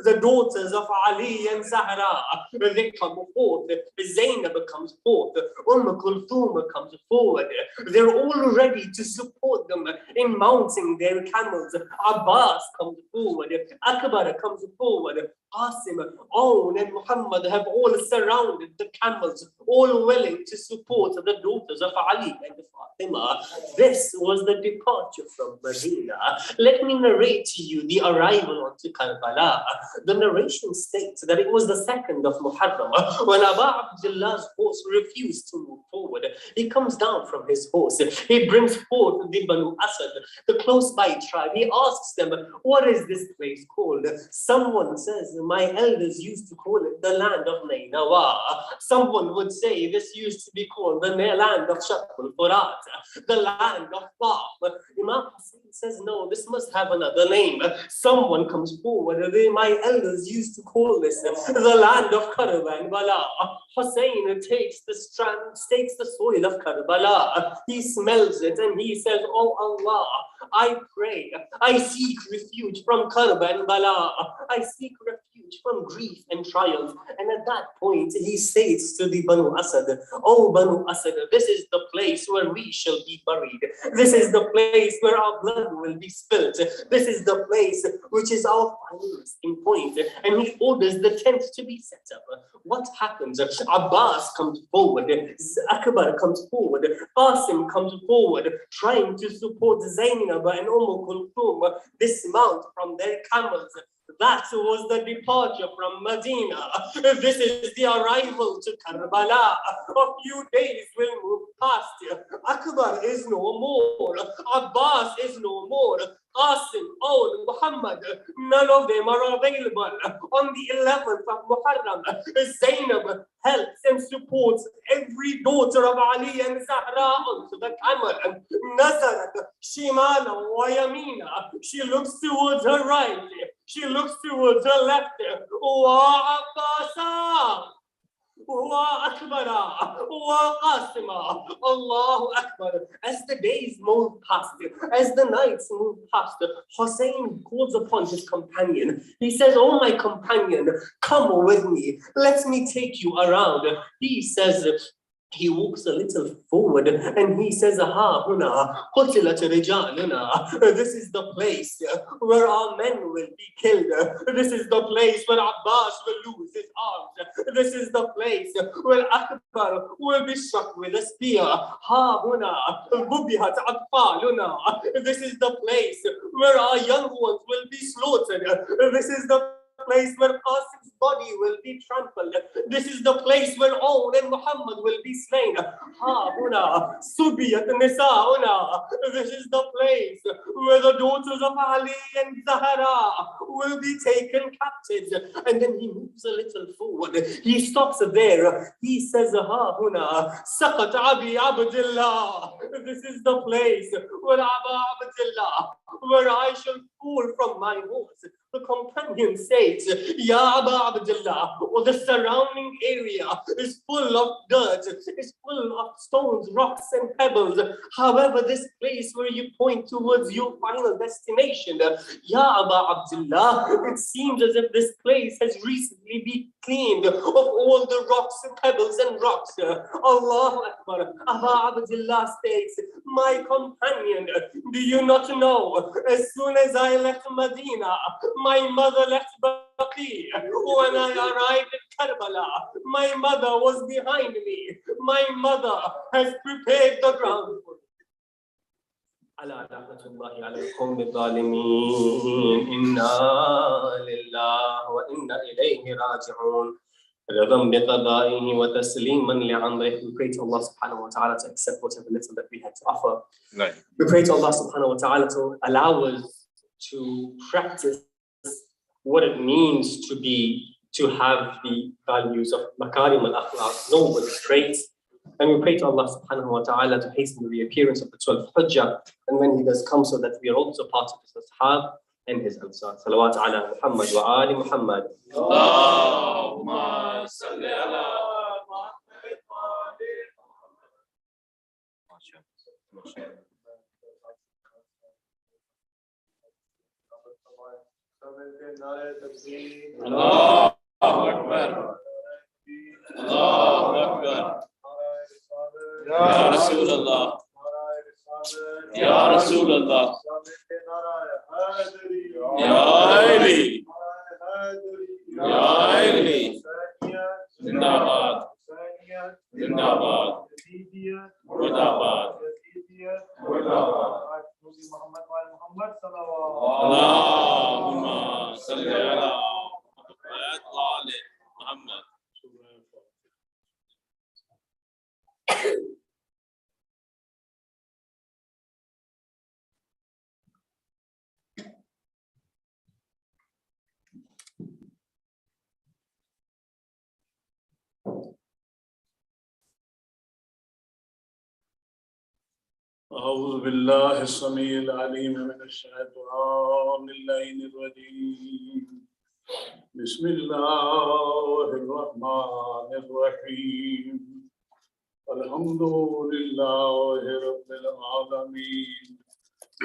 the daughters of Ali and Zahra. They come forth. Zainab comes forth. Kulthum comes forward. They're all ready to support them in mounting their camels. Abbas comes forward. Akbar comes forward. Qasim, and Muhammad have all surrounded the camels, all willing to support the daughters of Ali and Fatima. This was the departure from Medina. Let me narrate to you the arrival onto Karbala. The narration states that it was the 2nd of Muharram when Aba Abdullah's horse refused to move forward. He comes down from his horse. He brings forth the Banu Asad, the close by tribe. He asks them, what is this place called? Someone says, my elders used to call it the land of Nainawa. Someone would say this used to be called the land of Shakul Furat, the land of Bab. Imam Hussain says, no, this must have another name. Someone comes forward, my elders used to call this the land of Karbala. Hussain takes the soil of Karbala. He smells it and he says, oh Allah, I pray, I seek refuge from Karbala. I seek refuge from grief and trials. And at that point, he says to the Banu Asad, oh Banu Asad, this is the place where we shall be buried. This is the place where our blood will be spilt. This is the place which is our final resting point. And he orders the tent to be set up. What happens? Abbas comes forward, Akbar comes forward, Qasim comes forward, trying to support Zainab and Kulthum dismount from their camels. That was the departure from Medina. This is the arrival to Karbala. A few days will move past. Akbar is no more. Abbas is no more. Qasim, Muhammad, none of them are available. On the 11th of Muharram, Zainab helps and supports every daughter of Ali and Zahra onto the camel. Nazarat, Shimala, wa Yamina. She looks towards her right. She looks towards her left. Wa Abbasa. Wa Akbara, wa Qasima, Allahu Akbar. As the days move past, as the nights move past, Hussain calls upon his companion. He says, oh my companion, come with me. Let me take you around. He says, he walks a little forward and he says, aha, huna, qutilat rijaluna. This is the place where our men will be killed. This is the place where Abbas will lose his arms. This is the place where Akbar will be struck with a spear. Ha huna, bubihat atfaluna. This is the place where our young ones will be slaughtered. This is the place where Qasim's body will be trampled. This is the place where Own and Muhammad will be slain. Ha huna subiyat nisauna. This is the place where the daughters of Ali and Zahra will be taken captives. And then he moves a little forward. He stops there. He says, Ha huna saqat abi Abdullah. This is the place where Aba Abdullah, where I shall fall from my horse. The companion says, Ya Aba Abdullah, or the surrounding area is full of dirt, is full of stones, rocks, and pebbles. However, this place where you point towards your final destination, Ya Aba Abdullah, it seems as if this place has recently been cleaned of all the rocks and pebbles and rocks. Allahu Akbar. Aba Abdullah states, my companion, do you not know, as soon as I left Medina, my mother left Baqi. When I arrived in Karbala, my mother was behind me. My mother has prepared the ground for me. على رحمة الله على القوم الظالمين إنا لله وإنا إليه راجعون رضا بقضائه وتسليما لأمره. We pray to Allah subhanahu wa ta'ala to accept whatever little that we had to offer. Right. We pray to Allah subhanahu wa ta'ala to allow us to practice what it means to have the values of makarim al-akhlaq, noble traits. And we pray to Allah subhanahu wa ta'ala to hasten the reappearance of the 12th Hujjah, and when he does come, so that we are also part of his ashab and his ansar. Salawat ala Muhammad wa ali Muhammad. Allahumma salli ala Muhammad wa ali Muhammad. Allahu Akbar. Allahu Akbar. Ya Rasulullah. Ya Rasulullah. Ya Ali. Ya Ali. Zindabad. Zindabad. Murdabad. Allahumma salli ala Muhammad wa ali Muhammad. أعوذ بالله السميع العليم من الشيطان اللعين الرجيم بسم الله الرحمن الرحيم الحمد لله رب العالمين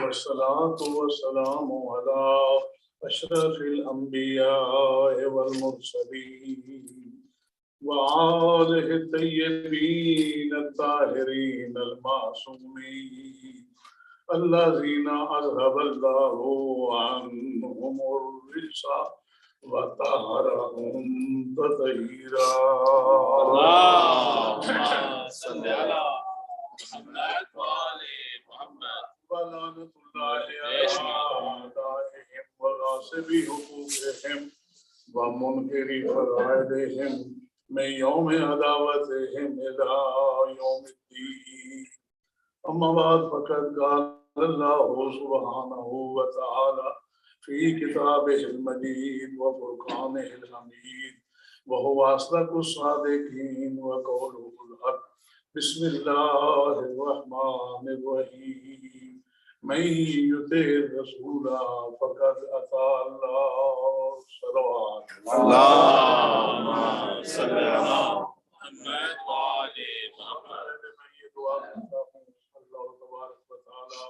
والصلاة والسلام على أشرف الأنبياء والمرسلين وآله الطيبين الطاهرين المعصومين الذين أذهب الله عنهم الرجس وطهرهم تطهيرا. اللهم صل على محمد وآل محمد. ولعنة الله على أعدائهم وغاصبي حقوقهم ومنكر فرائضهم من يوم عداوتهم إلى يوم الدين. أما بعد فقد قال الله سبحانه وتعالى في كتابه المجيد وفرقانه الحميد وهو أصدق الصادقين وقوله الحق. بسم الله الرحمن الرحيم من يطع الرسول فقد أطاع الله. صلوات اللهم صل على محمد وآل محمد. اللہ تبارک و تعالیٰ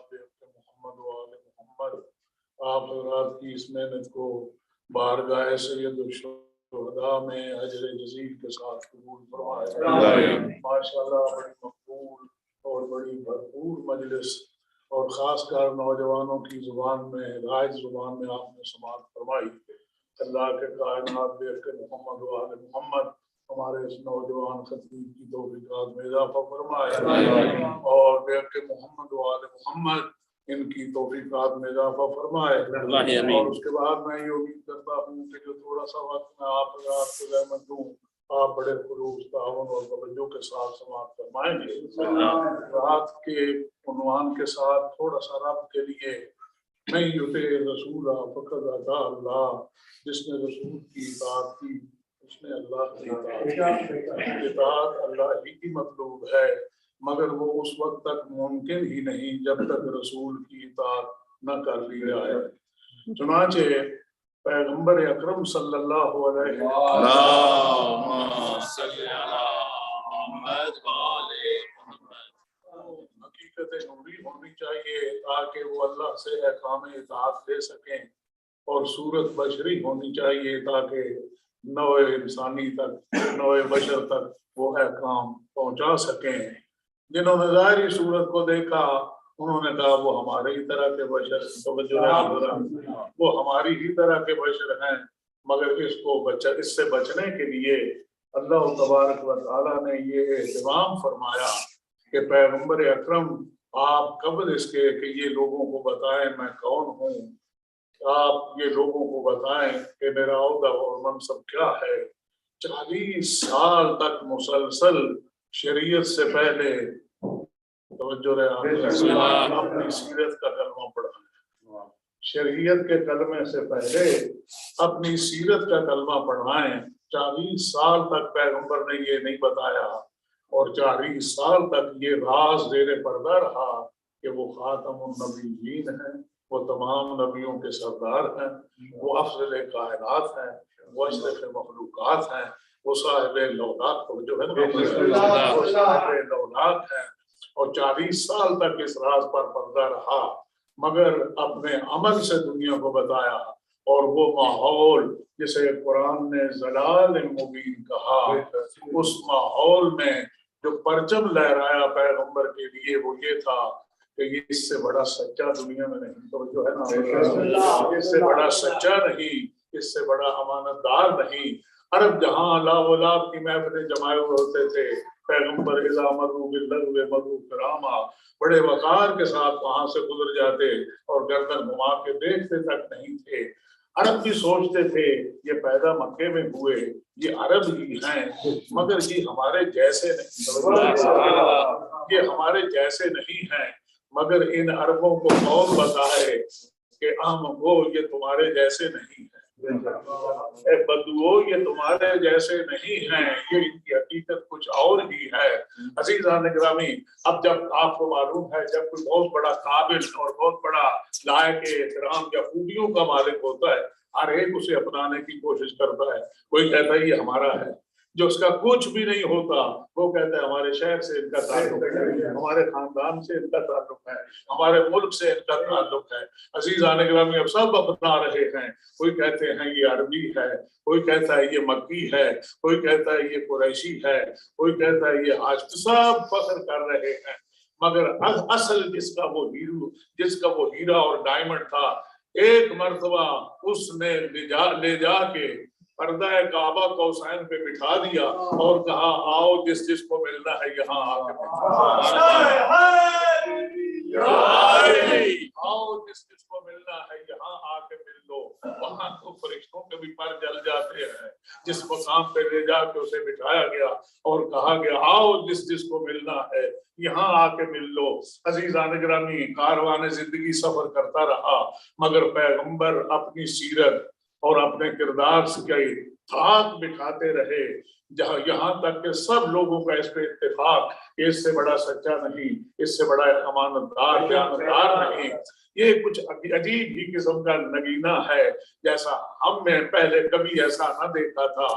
محمد وآل محمد آپ حضرات کی اس محنت کو بارگاہ سید الشہداء میں اجر جزیل کے ساتھ قبول فرمائے. ماشاءاللہ بڑی مقبول اور بڑی بھرپور مجلس، اور خاص کر نوجوانوں کی زبان میں، رائج زبان میں آپ نے سماعت فرمائی. اللہ کے کائنات دیکھ کے محمد و آل محمد ہمارے اس نوجوان خطیب کی توفیقات میں اضافہ فرمائے، اور دیکھ کے محمد و آل محمد ان کی توفیقات میں اضافہ فرمائے. اور اس کے بعد میں یہ امید کرتا ہوں کہ جو تھوڑا سا وقت میں آپ کو رحمت دوں، آپ بڑے خلوص، تعاون اور توجہ کے ساتھ سماعت فرمائیں گے. رات کے عنوان کے ساتھ تھوڑا سا رب کے لیے، میں یطع رسول فقد اطاع اللہ، جس نے رسول کی اطاعت کی اس نے اللہ کی اطاعت کی. اطاعت اللہ ہی کی مطلوب ہے، مگر وہ اس وقت تک ممکن ہی نہیں جب تک رسول کی اطاعت نہ کر لی جائے. چنانچہ پیغمبر اکرم صلی اللہ علیہ حقیقت نوری ہونی چاہیے تاکہ وہ اللہ سے احکام اطاعت لے سکیں، اور صورت بشری ہونی چاہیے تاکہ نوع انسانی تک، نوع بشر تک وہ احکام پہنچا سکیں. جنہوں نے ظاہری صورت کو دیکھا انہوں نے کہا وہ ہمارے ہی طرح کے بشر، وہ ہماری ہی طرح کے بشر ہیں، مگر اس سے بچنے کے لیے اللہ تبارک و تعالیٰ نے یہ اہتمام فرمایا کہ پیغمبر اکرم آپ قبل اس کے کہ یہ لوگوں کو بتائیں میں کون ہوں، آپ یہ لوگوں کو بتائیں کہ میرا عہدہ اور منصب کیا ہے. 40 سال تک مسلسل شریعت سے پہلے توجہ رہے اپنی سیرت کا کلمہ پڑھا ہے. شریعت کے کلمے سے پہلے اپنی سیرت کا کلمہ پڑھائیں. 40 سال تک پیغمبر نے یہ نہیں بتایا، اور 40 سال تک یہ راز زیر پردہ رہا کہ وہ خاتم النبیین ہیں، وہ تمام نبیوں کے سردار ہیں، وہ افضل کائنات ہیں، وہ اشرف مخلوقات ہیں، وہ صاحب لولاک جو ہے نا، وہ صاحب لولاک ہیں. اور 40 سال تک اس راز پر پردہ رہا، مگر اپنے عمل سے دنیا کو بتایا. اور وہ ماحول جسے قرآن نے ضلال مبین کہا، اس ماحول میں جو پرچم لہرایا پیغمبر کے لیے وہ یہ تھا کہ یہ اس سے بڑا سچا دنیا میں نہیں، تو جو ہے نا اس سے بڑا سچا نہیں، اس سے بڑا امانت دار نہیں. عرب جہاں لا اولاد کی محفلیں جمائے ہوئے ہوتے تھے، پیغمبر اذا مروا باللغو مروا کراما، بڑے وقار کے ساتھ وہاں سے گزر جاتے اور گردن گھما کے دیکھتے تک نہیں تھے. عرب بھی سوچتے تھے یہ پیدا مکے میں ہوئے، یہ عرب ہی ہیں، مگر یہ ہمارے جیسے نہیں، یہ ہمارے جیسے نہیں ہیں. مگر ان عربوں کو کون بتائے کہ ہو یہ تمہارے جیسے نہیں ہیں، اے بدوؤ یہ تمہارے جیسے نہیں ہیں، یہ ان کی حقیقت کچھ اور ہی ہے. عزیزان گرامی، اب جب آپ کو معلوم ہے جب کوئی بہت بڑا قابل اور بہت بڑا لائق احترام یا خوبیوں کا مالک ہوتا ہے، ہر ایک اسے اپنانے کی کوشش کرتا ہے. کوئی کہتا ہے یہ ہمارا ہے، جو اس کا کچھ بھی نہیں ہوتا وہ کہتا ہے ہمارے شہر سے ان کا تعلق ہے، ہمارے خاندان سے ان کا تعلق ہے، ہمارے ملک سے ان کا تعلق ہے. عزیزان گرامی، اب سب اپنا رہے ہیں. کوئی کہتے ہیں یہ عربی ہے، کوئی کہتا ہے یہ مکی ہے، کوئی کہتا ہے یہ قریشی ہے، کوئی کہتا ہے یہ ہاشمی، سب فخر کر رہے ہیں. مگر اصل جس کا وہ ہیرا اور ڈائمنڈ تھا، ایک مرتبہ اس نے لے جا کے پردہ کعبہ کو حسین پہ بٹھا دیا اور کہا آؤ جس کو ملنا ہے یہاں آ کے آؤ جس کو ملنا ہے یہاں آ کے مل لو. وہاں تو فرشتوں کے بھی پر جل جاتے ہیں. جس مقام پہ لے جا کے اسے بٹھایا گیا اور کہا گیا آؤ جس کو ملنا ہے یہاں آ کے مل لو. عزیزان گرامی، کاروان زندگی سفر کرتا رہا، مگر پیغمبر اپنی سیرت اور اپنے کردار سے تھاک بٹھاتے رہے، جہاں یہاں تک کہ سب لوگوں کا اس پہ اتفاق کہ اس سے بڑا سچا نہیں، اس سے بڑا امانت دار دیانتدار نہیں. یہ کچھ عجیب ہی قسم کا نگینہ ہے، جیسا ہم نے پہلے کبھی ایسا نہ دیکھا تھا.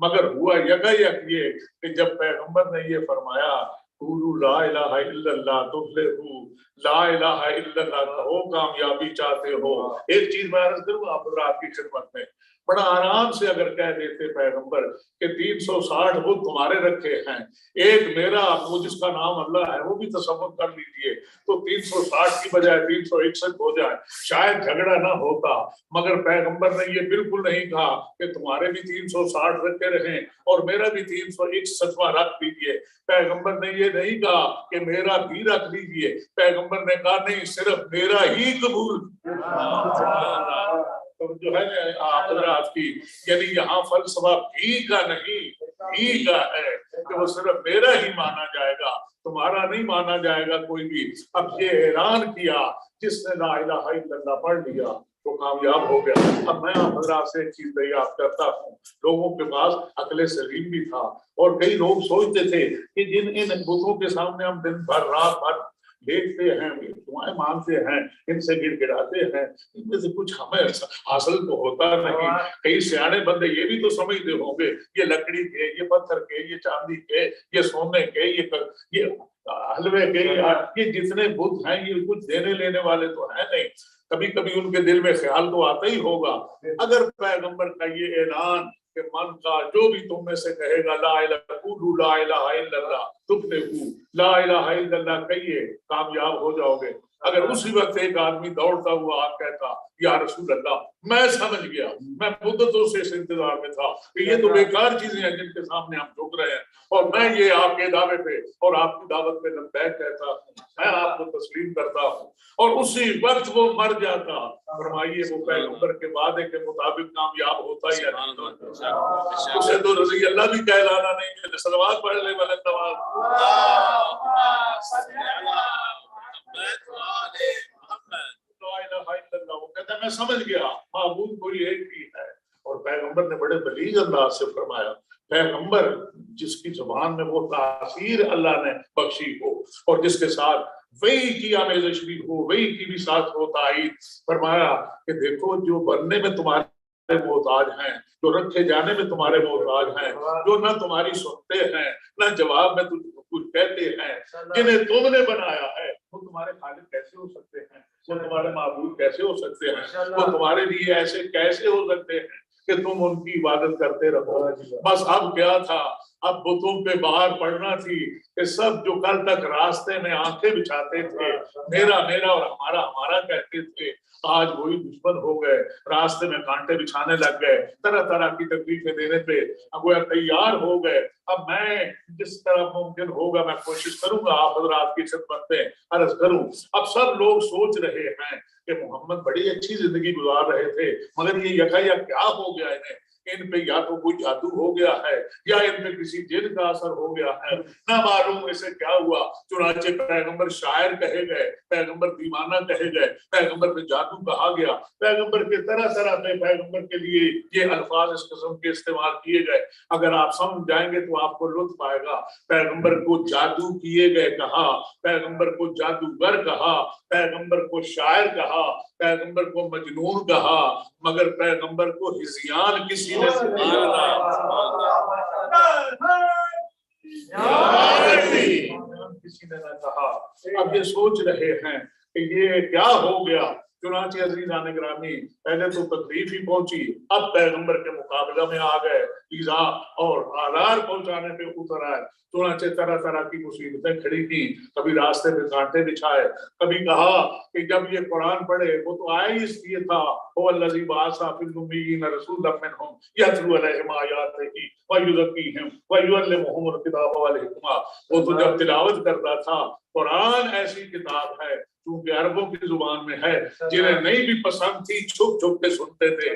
مگر ہوا یکا یک یہ کہ جب پیغمبر نے یہ فرمایا قولوا لا الہ الا اللہ تفلحوا، لا الہ الا اللہ کہو کامیابی چاہتے ہو. ایک چیز میں عرض کروں آپ حضرات کی خدمت میں، بڑا آرام سے اگر کہہ دیتے پیغمبر کہ 360 بت تمہارے رکھے ہیں، ایک میرا وہ جس کا نام اللہ ہے وہ بھی تصور کر لیجئے، تو 360 کی بجائے 361 ہو جائے، شاید جھگڑا نہ ہوتا۔ مگر پیغمبر نے یہ بالکل نہیں کہا کہ تمہارے بھی 360 رکھے رہیں اور میرا بھی 361واں رکھ دیجئے۔ پیغمبر نے یہ نہیں کہا کہ میرا بھی رکھ لیجئے، پیغمبر نے کہا نہیں، صرف میرا ہی قبول۔ تو جو ہے آپ حضرات کی یعنی یہاں فلسفہ بھی کا نہیں، بھی کا ہے کہ وہ صرف میرا ہی مانا جائے گا، تمہارا نہیں مانا جائے گا کوئی بھی۔ اب یہ اعلان کیا جس نے لا الہ الا اللہ پڑھ لیا وہ کامیاب ہو گیا۔ اب میں آپ حضرات سے ایک چیز دریافت کرتا ہوں، لوگوں کے پاس عقل سلیم بھی تھا اور کئی لوگ سوچتے تھے کہ جن ان بتوں کے سامنے ہم دن بھر رات بھر دیکھتے ہیں، دعائیں مانگتے ہیں، ان سے گڑ گڑاتے ہیں، ان میں سے کچھ ہمیں حاصل تو ہوتا نہیں۔ کئی سیانے بندے یہ بھی تو سمجھتے ہوں گے یہ لکڑی کے، یہ پتھر کے، یہ چاندی کے، یہ سونے کے، یہ حلوے کے، یہ جتنے بت ہیں یہ کچھ دینے لینے والے تو ہیں نہیں۔ کبھی کبھی ان کے دل میں خیال تو آتا ہی ہوگا۔ اگر پیغمبر کا یہ اعلان کہ من کا جو بھی تم میں سے کہے گا لا الہ قولوا لا الہ الا اللہ تفلحوا، لا الہ الا اللہ کہیے کامیاب ہو جاؤ گے۔ اگر اسی وقت ایک آدمی دوڑتا ہوا آپ کہتا یا رسول اللہ میں سمجھ گیا، میں مدتوں سے اس انتظار میں تھا کہ یہ تو بیکار چیزیں ہیں جن کے سامنے ہم جھک رہے ہیں، اور میں یہ آپ کے دعوے پہ اور آپ کی دعوت پہ لبیک کہتا ہوں، میں آپ کو تسلیم کرتا ہوں، اور اسی وقت وہ مر جاتا، فرمائیے وہ پیغمبر کے وعدے کے مطابق کامیاب ہوتا یا نہیں؟ اسے تو رضی اللہ بھی کہلانا نہیں ہے۔ صلوات پڑھ لے بلند نواز۔ وہ کہتا ہے میں سمجھ گیا معبود کوئی ایک ہی ہے، اور پیغمبر نے بڑے بلیغ انداز سے فرمایا، پیغمبر جس کی زبان میں وہ تاثیر اللہ نے بخشی ہو اور جس کے ساتھ وہی کی آمیزش بھی ہو، وہی کی بھی ساتھ ہو تائید، فرمایا کہ دیکھو جو بننے میں تمہارے محتاج ہیں، جو رکھے جانے میں تمہارے محتاج ہیں، جو نہ تمہاری سنتے ہیں نہ جواب میں کچھ کہتے ہیں، جنہیں تم نے بنایا ہے وہ تمہارے خالق کیسے ہو سکتے ہیں، وہ تمہارے معبود کیسے ہو سکتے ہیں، وہ تمہارے لیے ایسے کیسے ہو سکتے ہیں کہ تم ان کی عبادت کرتے رہو۔ بس اب کیا تھا، اب بتوں پہ باہر پڑنا تھی کہ سب جو کل تک راستے میں آنکھیں بچھاتے تھے، میرا میرا اور ہمارا ہمارا کہتے تھے، آج وہی دشمن ہو گئے، راستے میں کانٹے بچھانے لگ گئے، طرح طرح کی تکلیفیں دینے پہ اب وہ تیار ہو گئے۔ اب میں جس طرح ممکن ہوگا میں کوشش کروں گا آپ حضرات کی خدمت میں عرض کروں۔ اب سب لوگ سوچ رہے ہیں کہ محمد بڑی اچھی زندگی گزار رہے تھے، مگر یہ یکا کیا ہو گیا انہیں، ان پہ یا تو کوئی جادو ہو گیا ہے یا ان پہ کسی جن کا اثر ہو گیا ہے، نہ معلوم اسے کیا ہوا۔ چنانچہ پیغمبر شاعر کہے گئے، پیغمبر دیوانہ کہے گئے، پیغمبر پہ جادو کہا گیا، پیغمبر کے طرح طرح پہ پیغمبر کے لیے یہ الفاظ اس قسم کے استعمال کیے گئے۔ اگر آپ سمجھ جائیں گے تو آپ کو لطف آئے گا۔ پیغمبر کو جادو کیے گئے کہا، پیغمبر کو جادوگر کہا، پیغمبر کو شاعر کہا، پیغمبر کو مجنون کہا، مگر پیغمبر کو ہزیان کسی نے کسی نے نہ کہا۔ اب یہ سوچ رہے ہیں کہ یہ کیا ہو گیا۔ چنانچہ عزیزان گرامی پہلے تو تکلیف ہی پہنچی، اب پیغمبر کے مقابلہ میں آ گئے، ایذا اور آزار پہنچانے پہ اتر آئے۔ چنانچہ طرح طرح کی مصیبتیں کھڑی کی، کبھی راستے میں کانٹے بچھائے، کبھی کہا کہ جب یہ قرآن پڑھے وہ تو آیا ہی اس لیے تھا، هو الذی بعث فی الامیین رسولا منہم یتلو علیہم آیاتہ ویزکیہم ویعلمہم الکتاب والحکمہ۔ وہ تو جب تلاوت کرتا تھا، قرآن ایسی کتاب ہے چونکہ عربوں کی زبان میں ہے، جنہیں نہیں بھی پسند تھی چھپ چھپ کے سنتے تھے۔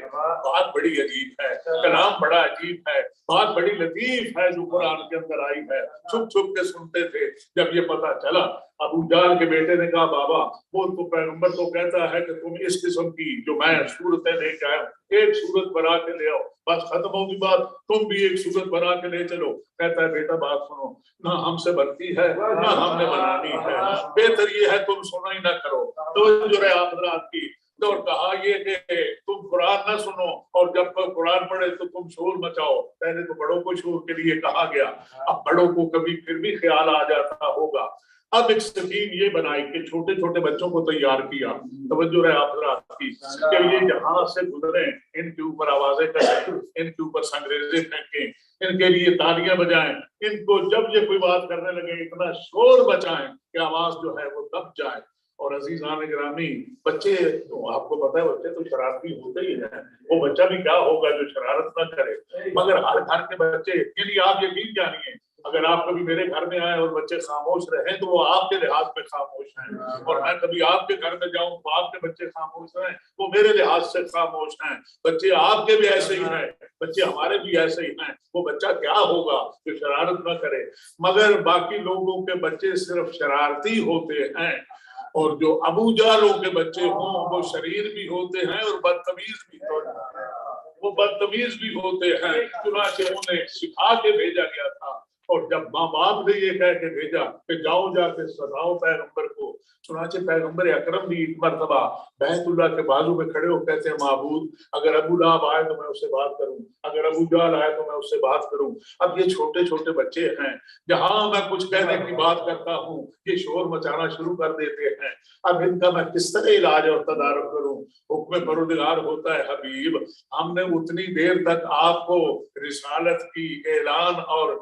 بات بڑی عجیب ہے، کلام بڑا عجیب ہے، بات بڑی لطیف ہے جو قرآن کے اندر آئی ہے، چھپ چھپ کے سنتے تھے۔ جب یہ پتہ چلا، ابو جہل کے بیٹے نے کہا بابا وہ تو پیغمبر تو کہتا ہے کہ تم اس قسم کی جو میں صورتیں لے کے آیا ہوں ایک صورت بنا کے لے آؤ، بس ختم ہوگی بات، تم بھی ایک صورت بنا کے لے چلو۔ کہتا ہے بیٹا بات سنو، نہ ہم سے بنتی ہے نہ ہم نے بنانی ہے، بہتر یہ ہے تم سنو ہی نہ کرو۔ تو جو ہے آپ حضرات کی اور کہا یہ کہ تم قرآن نہ سنو اور جب قرآن پڑھے تو تم شور مچاؤ۔ پہلے تو بڑوں کو شور کے لیے کہا گیا، اب بڑوں کو کبھی پھر بھی خیال آ جاتا ہوگا اب ایک سکیم یہ بنائی کہ چھوٹے چھوٹے بچوں کو تیار کیا، توجہ رہے آپ حضرات کی، کہ یہ جہاں سے گزرے ان کے اوپر آوازیں کریں، ان کے اوپر سنگریزے پھینکیں، ان کے لیے تالیاں بجائیں، ان کو جب یہ کوئی بات کرنے لگے اتنا شور بچائیں کہ آواز جو ہے وہ دب جائے۔ اور عزیزان گرامی، بچے تو آپ کو پتا ہے بچے تو شرارتی ہوتے ہی ہیں، وہ بچہ بھی کیا ہوگا جو شرارت نہ کرے، مگر ہر گھر کے بچے، یعنی آپ یقین جانیے اگر آپ کبھی میرے گھر میں آئے اور بچے خاموش رہیں تو وہ آپ کے لحاظ پہ خاموش ہیں، اور میں کبھی آپ کے گھر میں جاؤں تو آپ کے بچے خاموش رہیں وہ میرے لحاظ سے خاموش ہیں۔ بچے آپ کے بھی ایسے ہی ہیں، بچے ہمارے بھی ایسے ہی ہیں، وہ بچہ کیا ہوگا جو شرارت نہ کرے، مگر باقی لوگوں کے بچے صرف شرارتی ہوتے ہیں، اور جو ابو جالوں کے بچے ہوں وہ شریر بھی ہوتے ہیں اور بدتمیز بھی ہوتے ہیں، وہ بدتمیز بھی ہوتے ہیں، چنانچہ انہیں سکھا کے بھیجا گیا تھا۔ اور جب ماں باپ نے یہ کہہ کے بھیجا کہ جاؤ جا کے ستاؤ پیغمبر کو، چنانچہ پیغمبر اکرم بھی ایک مرتبہ بیت اللہ کے بازو میں کھڑے ہو کہتے ہیں معبود اگر ابو لہب آئے تو میں اس سے بات کروں، اگر ابو جہل آئے تو میں اس سے بات کروں۔ اب یہ چھوٹے چھوٹے بچے ہیں، جہاں میں کچھ کہنے کی بات کرتا ہوں یہ شور مچانا شروع کر دیتے ہیں، اب ان کا میں کس طرح علاج اور تدارک کروں؟ حکم پروردگار ہوتا ہے حبیب، ہم نے اتنی دیر تک آپ کو رسالت کی اعلان اور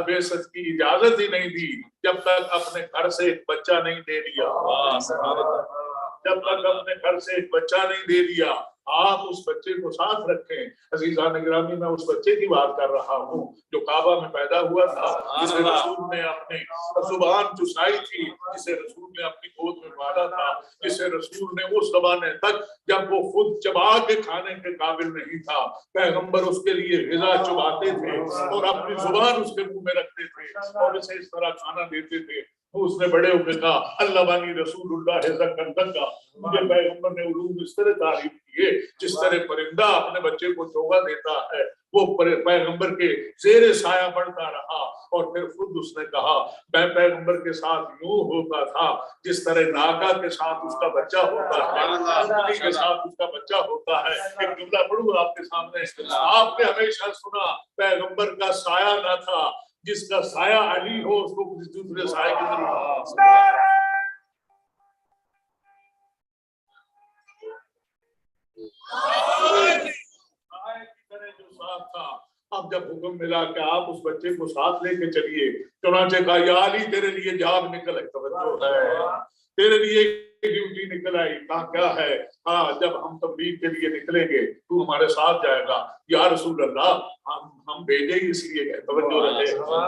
بعثت کی اجازت ہی نہیں دی جب تک اپنے گھر سے ایک بچہ نہیں دے دیا، جب تک اپنے گھر سے ایک بچہ نہیں دے دیا۔ آپ اس بچے کو ساتھ رکھیں۔ عزیزان گرامی، میں اس بچے کی بات کر رہا ہوں جو کعبہ میں پیدا ہوا تھا، جسے رسول نے اپنے زبان چسائی تھی، جسے رسول نے اپنی گود میں پالا تھا، جسے رسول نے اس زمانے تک جب وہ خود چبا کے کھانے کے قابل نہیں تھا، پیغمبر اس کے لیے غذا چباتے تھے اور اپنی زبان اس کے منہ میں رکھتے تھے اور اسے اس طرح کھانا دیتے تھے۔ اس نے بڑے ہو کے کہا اللہ بانی رسول اللہ زکن دکا، مجھے پیغمبر نے علوم اس طرح تعریف کیے جس طرح پرندہ اپنے بچے کو چوگا دیتا ہے، وہ پیغمبر کے زیر سایہ بڑھتا رہا، اور پھر خود اس نے کہا میں پیغمبر کے ساتھ یوں ہوتا تھا جس طرح ناکا کے ساتھ اس کا بچہ ہوتا ہے، کے ساتھ اس کا بچہ ہوتا ہے۔ ایک جملہ پڑھوں آپ کے سامنے، آپ نے ہمیشہ سنا پیغمبر کا سایہ نہ تھا، جس کا سایہ علی ہو اس کو کسی دوسرے سایہ کی ضرورت تھا۔ اب جب حکم ملا کہ آپ اس بچے کو ساتھ لے کے چلیے، چنانچہ کہا یا علی تیرے لیے جاب نکل آئی، توجہ ہے، تیرے لیے ڈیوٹی نکل آئی۔ کہا کیا ہے؟ ہاں جب ہم تبلیغ کے لیے نکلیں گے تو ہمارے ساتھ جائے گا۔ یا رسول اللہ ہم بھیجے ہی اس لیے گئے، توجہ رہے،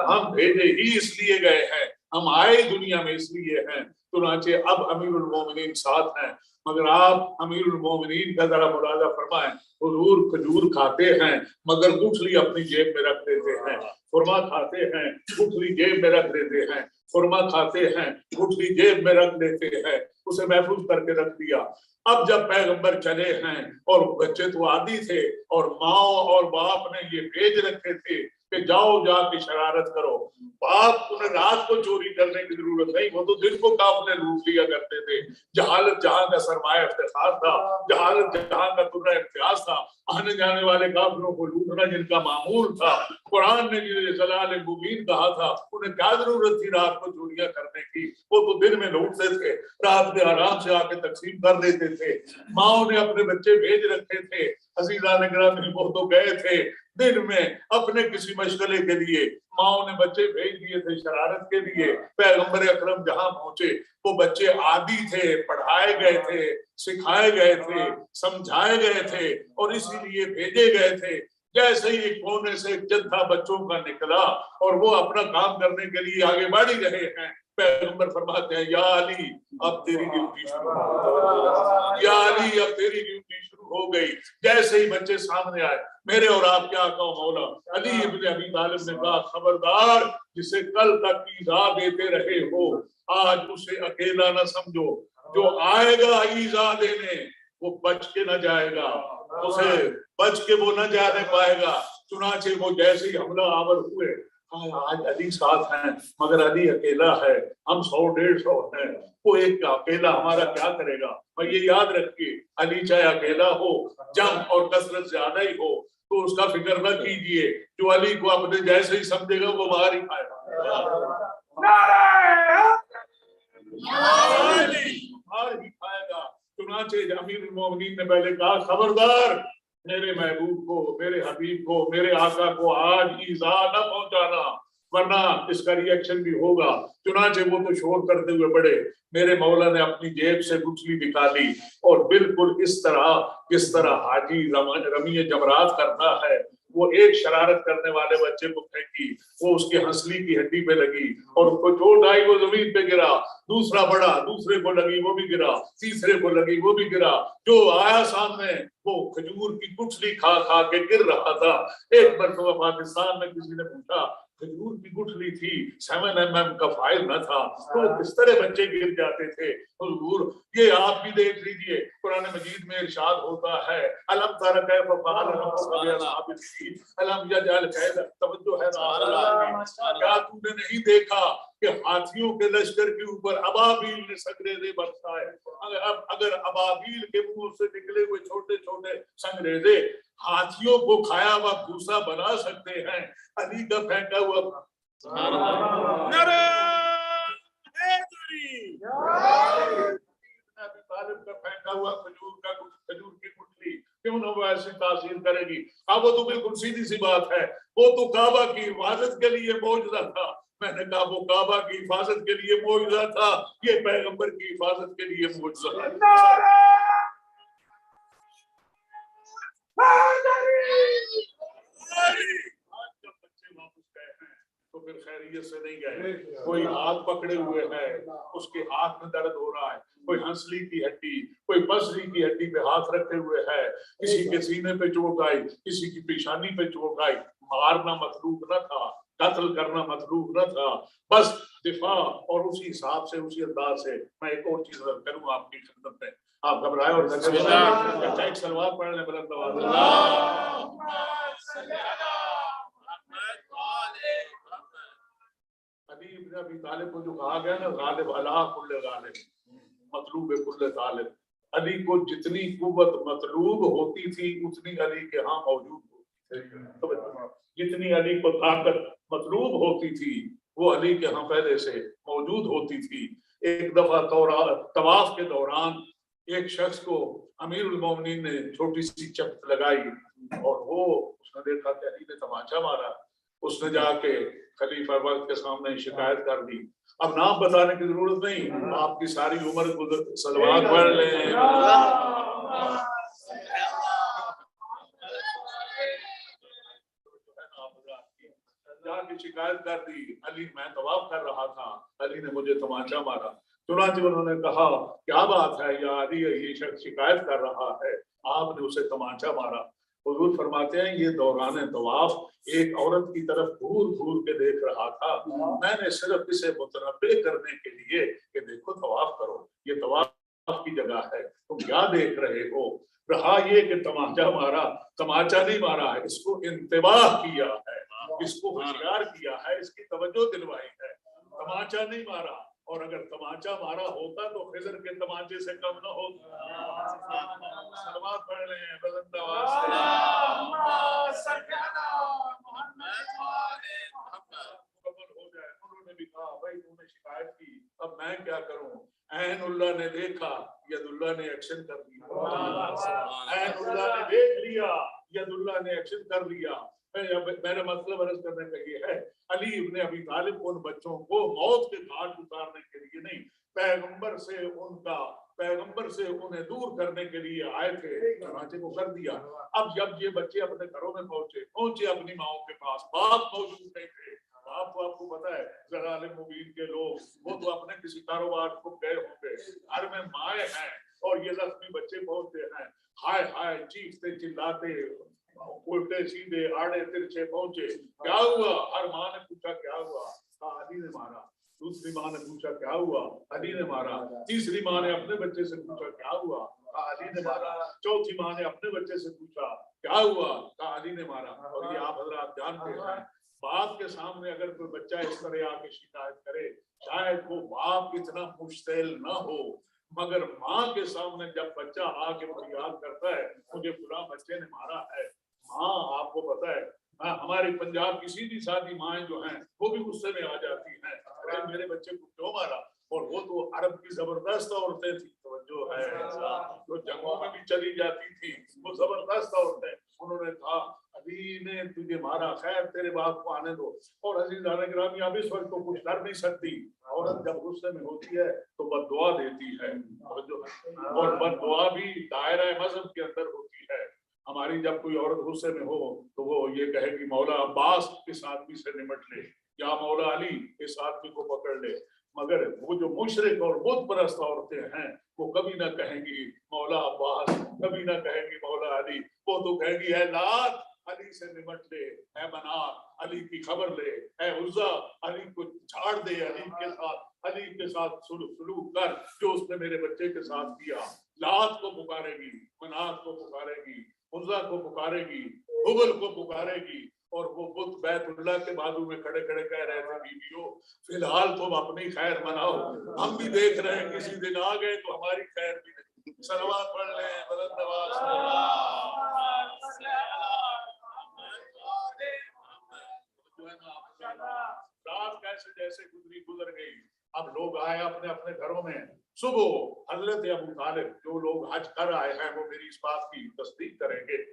ہم بھیجے ہی اس لیے گئے ہیں، ہم آئے دنیا میں اس لیے ہیں۔ چنانچہ اب امیر المومنین ساتھ ہیں، مگر آپ امیر المومنین کا ذرا ملاحظہ فرمائیں، حضور کھجور کھاتے ہیں مگر گٹھلی اپنی جیب میں رکھ دیتے ہیں، خرما کھاتے ہیں گٹھلی جیب میں رکھ دیتے ہیں، خرما کھاتے ہیں گٹھلی جیب میں رکھ دیتے ہیں، اسے محفوظ کر کے رکھ دیا۔ اب جب پیغمبر چلے ہیں اور بچے تو عادی تھے اور ماں اور باپ نے یہ بھیج رکھے تھے کہ جاؤ جا کے شرارت کرو، باپ انہیں رات کو چوری کرنے کی ضرورت نہیں، وہ تو دن کو قافلے لوٹ لیا کرتے تھے۔ جہالت جہاں کا سرمایہ افتخار تھا، جہالت جہاں کا ترہ امتیاز تھا، آنے جانے والے کافروں کو لوٹنا جن کا معمول تھا۔ قرآن نے جنہیں جلال مبین کہا تھا انہیں کیا ضرورت تھی رات کو چوریاں کرنے کی، وہ تو دن میں لوٹتے تھے، رات میں آرام سے آ کے تقسیم کر دیتے تھے۔ ماں نے اپنے بچے بھیج رکھے تھے، عزیزان گرامی وہ تو گئے تھے دن میں اپنے کسی مشغلے کے لیے، ماں نے بچے بھیج دیے تھے شرارت کے لیے۔ پیغمبر اکرم جہاں پہنچے وہ بچے عادی تھے، پڑھائے گئے تھے، سکھائے گئے تھے، سمجھائے گئے تھے اور اسی لیے بھیجے گئے تھے۔ جیسے ہی ایک کونے سے ایک جتھا بچوں کا نکلا اور وہ اپنا کام کرنے کے لیے آگے بڑھ ہی رہے ہیں، پیغمبر فرماتے ہیں یا علی اب تیری ڈیوٹی شروع ہو گئی، یا علی اب تیری ڈیوٹی شروع ہو گئی۔ جیسے ہی بچے سامنے آئے، میرے اور آپ کیا کہو مولا، علی ابن ابی طالب نے کہا خبردار جسے کل تک ایذا دیتے رہے ہو آج اسے اکیلا نہ سمجھو، جو آئے گا ایذا دینے وہ بچ کے نہ جائے گا، اسے بچ کے وہ نہ جانے پائے گا۔ چنانچہ وہ جیسے ہی حملہ آور ہوئے، آج علی ساتھ ہیں مگر علی اکیلا ہے، ہم 100-150 ہیں، وہ ایک اکیلا ہمارا کیا کرے گا؟ اور یہ یاد رکھیے علی چاہے اکیلا ہو، جم اور کثرت زیادہ ہی ہو تو اس کا فکر نہ کیجئے، جو علی کو اپنے جیسے ہی سمجھے گا وہ باہر ہی پائے گا۔ چنانچہ امیر المومنین نے پہلے کہا خبردار میرے محبوب کو، میرے حبیب کو، میرے آقا کو آج ایذا نہ پہنچانا ورنہ اس کا ری ایکشن بھی ہوگا۔ چنانچہ وہ تو شور کرتے ہوئے بڑے، میرے مولا نے اپنی جیب سے گٹھلی نکالی اور بالکل اس طرح جس طرح حاجی رمی جمرات کرتا ہے، وہ ایک شرارت کرنے والے بچے کو پھینکی، وہ اس کی ہنسلی کی ہڈی پہ لگی اور اس کو چوٹ آئی، وہ زمین پہ گرا، دوسرا بڑا، دوسرے کو لگی وہ بھی گرا، تیسرے کو لگی وہ بھی گرا، جو آیا سامنے وہ کھجور کی گٹھلی کھا کھا کے گر رہا تھا۔ ایک مرتبہ پاکستان میں کسی نے پوچھا کھجور کی گٹھلی تھی، 7 mm کا فائل نہ تھا، تو کس طرح بچے گر جاتے تھے؟ حضور یہ آپ بھی دیکھ لیجئے، قرآن مجید میں ارشاد ہوتا ہے الم تر کیف فعل ربک باصحاب الفیل الم یجعل کیدہم، توجہ ہے نا، کیا تو نے نہیں دیکھا کہ ہاتھیوں کے لشکر کے اوپر ابابیل نے سنگریزے برسائے؟ اگر ابابیل کے منہ سے نکلے ہوئے چھوٹے چھوٹے سنگریزے ہاتھیوں کو کھایا ہوا بھوسا بنا سکتے ہیں، علی کا پھینکا ہوا نعرہ حیدری، ابی طالب کا پھینکا ہوا کھجور کی گٹھلی کیوں نہ وہ ایسی تاثیر کرے گی؟ اب وہ تو بالکل سیدھی سی بات ہے، وہ تو کعبہ کی حفاظت کے لیے معجزہ تھا۔ میں نے کہا وہ کعبہ کی حفاظت کے لیے معجزہ تھا، یہ پیغمبر کی حفاظت کے لیے معجزہ ہے۔ تو پھر خیریت سے نہیں گئے، کوئی ہاتھ پکڑے ہوئے ہے، اس کے ہاتھ میں درد ہو رہا ہے، کوئی ہنسلی کی ہڈی، کوئی پسری کی ہڈی پہ ہاتھ رکھے ہوئے ہے، کسی کے سینے پہ چوٹ آئی، کسی کی پیشانی پہ چوٹ آئی۔ مارنا مطلوب نہ تھا، قتل کرنا مطلوب نہ تھا، بس دفاع، اور اسی حساب سے اسی انداز سے۔ میں ایک اور چیز کروں آپ کی خدمت میں، آپ گھبرائے اور اچھا ایک سلوات پڑھ لیں بلند آواز میں۔ علی ابن ابی طالب کو جو کہا گیا نا غالب علی کل غالب، مطلوب کل طالب، علی کو جتنی قوت مطلوب ہوتی تھی اتنی علی کے ہاں موجود ہوتی تھی، جتنی علی کو طاقت مطلوب ہوتی تھی وہ علی کے ہاں پہلے سے موجود ہوتی تھی۔ ایک دفعہ طواف کے دوران ایک شخص کو امیر المومنین نے چھوٹی سی چپت لگائی اور وہ اس نے دیکھا کہ علی نے تماچا مارا، اس نے جا کے خلیفہ وقت کے سامنے شکایت کر دی۔ اب نام بتانے کی ضرورت نہیں، آپ کی ساری عمر گزر صلوات پڑھ لیں۔ جا کے شکایت کر دی، علی میں طواف کر رہا تھا، علی نے مجھے تماچا مارا۔ چنانچہ انہوں نے کہا کیا بات ہے یا علی، یہ شخص شکایت کر رہا ہے آپ نے اسے تماچا مارا۔ حضور فرماتے ہیں یہ دوران طواف ایک عورت کی طرف گھور گھور کے دیکھ رہا تھا، میں نے صرف اسے متنبہ کرنے کے لیے کہ دیکھو طواف کرو، یہ طواف کی جگہ ہے، تم کیا دیکھ رہے ہو؟ رہا یہ کہ تماچا مارا، تماچا نہیں مارا ہے، اس کو انتباہ کیا ہے، اس کو ہوشیار کیا ہے، اس کی توجہ دلوائی ہے، تماچا نہیں مارا۔ اور اگر تماچا مارا ہوتا تو خضر کے تماچے سے کم نہ ہوتا۔ سلوات پڑھ رہے ہیں بلند آواز سے۔ ہو جائے، انہوں نے بھی کہا بھائی تم نے شکایت کی، اب میں کیا کروں؟ عین اللہ نے دیکھا، ید اللہ نے ایکشن کر دیا، عین اللہ نے دیکھ لیا، ید اللہ نے ایکشن کر لیا۔ میرا مطلب عرض کرنے کا یہ ہے علی ابن ابی طالب ان بچوں کو موت کے گھاٹ اتارنے کے لیے نہیں، پیغمبر سے انہیں دور کرنے کے لیے آئے تھے، چنانچہ کو کر دیا۔ اب جب یہ بچے اپنے گھروں میں پہنچے اپنی ماؤں کے پاس، باپ موجود نہیں تھے۔ آپ کو پتا ہے ضلال مبین کے لوگ وہ تو اپنے کسی کاروبار کو گئے ہوں گے، گھر میں مائیں ہیں اور یہ زخمی بچے پہنچتے ہیں، ہائے ہائے چیختے چلاتے، الٹے سیدھے آڑے ترچھے پہنچے۔ کیا ہوا؟ ہر ماں نے پوچھا کیا ہوا؟ کہا علی نے مارا۔ دوسری ماں نے پوچھا کیا ہوا؟ علی نے مارا۔ تیسری ماں نے اپنے بچے سے پوچھا کیا ہوا؟ کہا علی نے مارا۔ چوتھی ماں نے اپنے بچے سے پوچھا کیا ہوا؟ کہا علی نے مارا۔ اور یہ آپ حضرات جانتے ہیں باپ کے سامنے اگر کوئی بچہ اس طرح آ کے شکایت کرے شاید وہ باپ اتنا مشتعل نہ ہو، مگر ماں کے سامنے جب بچہ آ کے فریاد کرتا ہے مجھے فلاں بچے نے مارا ہے، ماں آپ کو پتا ہے ہماری پنجاب کی سیدھی سادھی مائیں جو ہیں وہ بھی غصے میں آ جاتی ہیں، میرے بچے کو کیوں مارا؟ اور وہ تو عرب کی زبردست عورتیں تھیں، توجہ ہے، جو جنگوں میں بھی چلی جاتی تھی، وہ زبردست عورتیں. انہوں نے کہا علی نے تجھے مارا، خیر تیرے باپ کو آنے دو. اور عزیزان گرامی اب اس وقت تو کچھ کر نہیں سکتی. عورت جب غصے میں ہوتی ہے تو بد دعا دیتی ہے، اور بد دعا بھی دائرہ مذہب کے اندر ہوتی ہے. ہماری جب کوئی عورت غصے میں ہو تو وہ یہ کہے کہ مولا عباس اس آدمی سے نمٹ لے، یا مولا علی اس آدمی کو پکڑ لے. مگر وہ جو مشرک اور بت پرست عورتیں ہیں وہ کبھی نہ کہیں گی مولا عباس، کبھی نہ کہیں گی مولا علی. وہ تو کہیں گی اے لات علی سے نمٹ لے، اے منات علی کی خبر لے، اے عزا علی کو چھاڑ دے، علی کے ساتھ سلوک کر جو اس نے میرے بچے کے ساتھ کیا. لات کو پکارے گی، منات کو پکارے گی، عزا کو پکارے گی، حبل کو پکارے گی. اور وہ بت بیت اللہ کے بازو میں کھڑے کھڑے کہہ رہے تھے بیویوں فی الحال تم اپنی خیر مناؤ، ہم بھی دیکھ رہے ہیں کسی دن آ گئے تو ہماری خیر بھی نہیں. صلوات پڑھ لیں بلند آواز سے. رات کیسے جیسے گزر گئی. اب لوگ آئے اپنے اپنے گھروں میں. صبح حضرت ابو طالب، جو لوگ حج کر آئے ہیں وہ میری اس بات کی تصدیق کریں گے،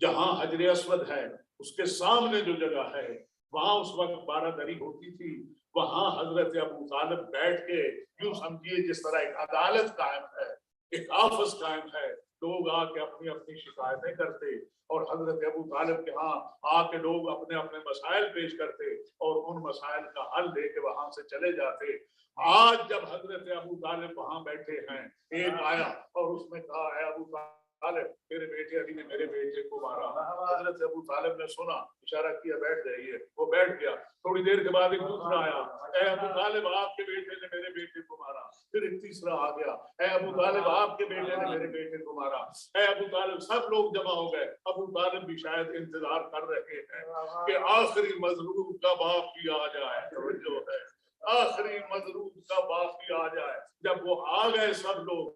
جہاں حجر اسود ہے اس کے سامنے جو جگہ ہے وہاں اس وقت بارہ دری ہوتی تھی. وہاں حضرت ابو طالب بیٹھ کے یوں سمجھیے جس طرح ایک عدالت قائم ہے، ایک آفس قائم ہے. لوگ آ کے اپنی اپنی شکایتیں کرتے اور حضرت ابو طالب کے ہاں آ کے لوگ اپنے اپنے مسائل پیش کرتے اور ان مسائل کا حل لے کے وہاں سے چلے جاتے. آج جب حضرت ابو طالب وہاں بیٹھے ہیں، ایک آیا اور اس نے کہا اے ابو طالب میرے بیٹے علی نے میرے بیٹے کو مارا. حضرت ابو طالب نے سنا، اشارہ کیا بیٹھ جائیے، وہ بیٹھ گیا. تھوڑی دیر کے بعد ایک دوسرا آیا، اے ابو طالب آپ کے بیٹے نے میرے بیٹے کو مارا. پھر ایک تیسرا آ گیا، اے ابو طالب آپ کے بیٹے نے میرے بیٹے کو مارا. اے ابو طالب، سب لوگ جمع ہو گئے. ابو طالب بھی شاید انتظار کر رہے ہیں کہ آخری مظلوم کا باپ بھی آ جائے. توجہ ہے، آخری مظلوم کا باپ بھی آ جائے. جب وہ آ گئے سب لوگ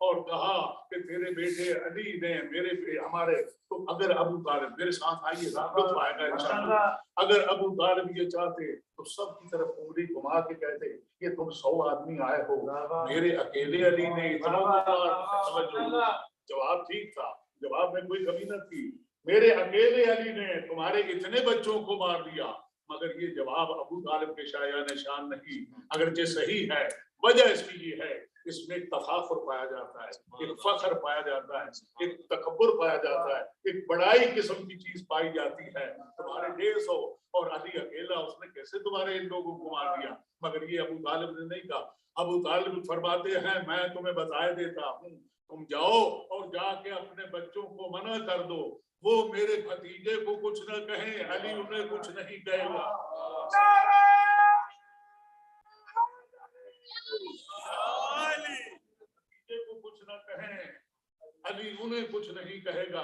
اور کہا کہ تیرے بیٹے علی نے ہمارے، تو اگر ابو طالب میرے ساتھ آئیے لطف آئے گا انشاءاللہ. اگر ابو طالب یہ چاہتے تو سب کی طرف انگلی گھما کے کہتے کہ تم 100 آدمی آئے ہو، میرے اکیلے علی نے اتنا مارا. جواب ٹھیک تھا، جواب میں کوئی کمی نہ تھی. میرے اکیلے علی نے تمہارے اتنے بچوں کو مار دیا. مگر یہ جواب ابو طالب کے شایان شان نہیں، اگرچہ صحیح ہے. وجہ اس کی یہ ہے، اس میں ایک تفاخر پایا جاتا ہے، ایک فخر پایا جاتا ہے، ایک تکبر پایا جاتا ہے، ایک بڑائی قسم کی چیز پائی جاتی ہے. تمہارے 150 اور علی اکیلا، اس نے کیسے تمہارے ان لوگوں کو مار دیا؟ مگر یہ ابو طالب نے نہیں کہا. ابو طالب فرماتے ہیں میں تمہیں بتائے دیتا ہوں، تم جاؤ اور جا کے اپنے بچوں کو منع کر دو، وہ میرے بھتیجے کو کچھ نہ کہیں، علی انہیں کچھ نہیں کہے گا. کو کچھ نہ کہیں، علی انہیں کچھ نہیں کہے گا.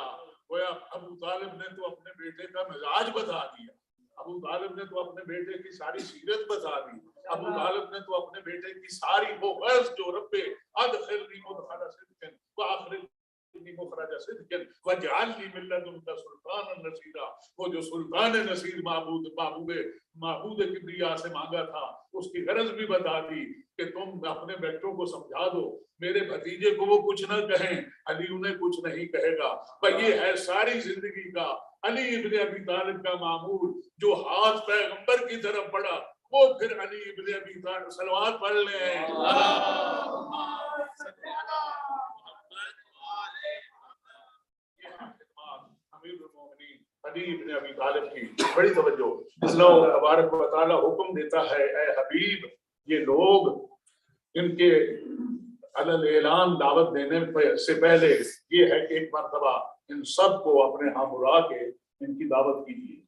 گویا ابو طالب نے تو اپنے بیٹے کا مزاج بتا دیا، ابو طالب نے تو اپنے بیٹے کی ساری سیرت بتا دی. ابو طالب نے تو اپنے بیٹے کی ساری وہ غرض جو رب ادخلنی مدخل صدق واخرجنی مخرج صدق واجعلنی من لدنک سلطانا نصیرا، وہ جو سلطان نصیر معبود کبریا سے مانگا تھا، اس کی غرض بھی بتا دی کہ تم اپنے بیٹوں کو سمجھا دو، میرے بھتیجے کو وہ کچھ نہ کہیں، علی انہیں کچھ نہیں کہے گا. یہ ہے ساری زندگی کا علی ابن ابی طالب کا معمول. جو ہاتھ پیغمبر کی طرف بڑھا وہ پھر علی ابن ابی طالب. صلوات پڑھ لیں. امیر المومنین علی ابن ابی طالب کی بڑی توجہ. اللہ تبارک و تعالی حکم دیتا ہے اے حبیب، یہ لوگ ان کے علل اعلان دعوت دینے سے پہلے یہ ہے کہ ایک مرتبہ ان سب کو اپنے ہاں بلا کے ان کی دعوت کیجیے.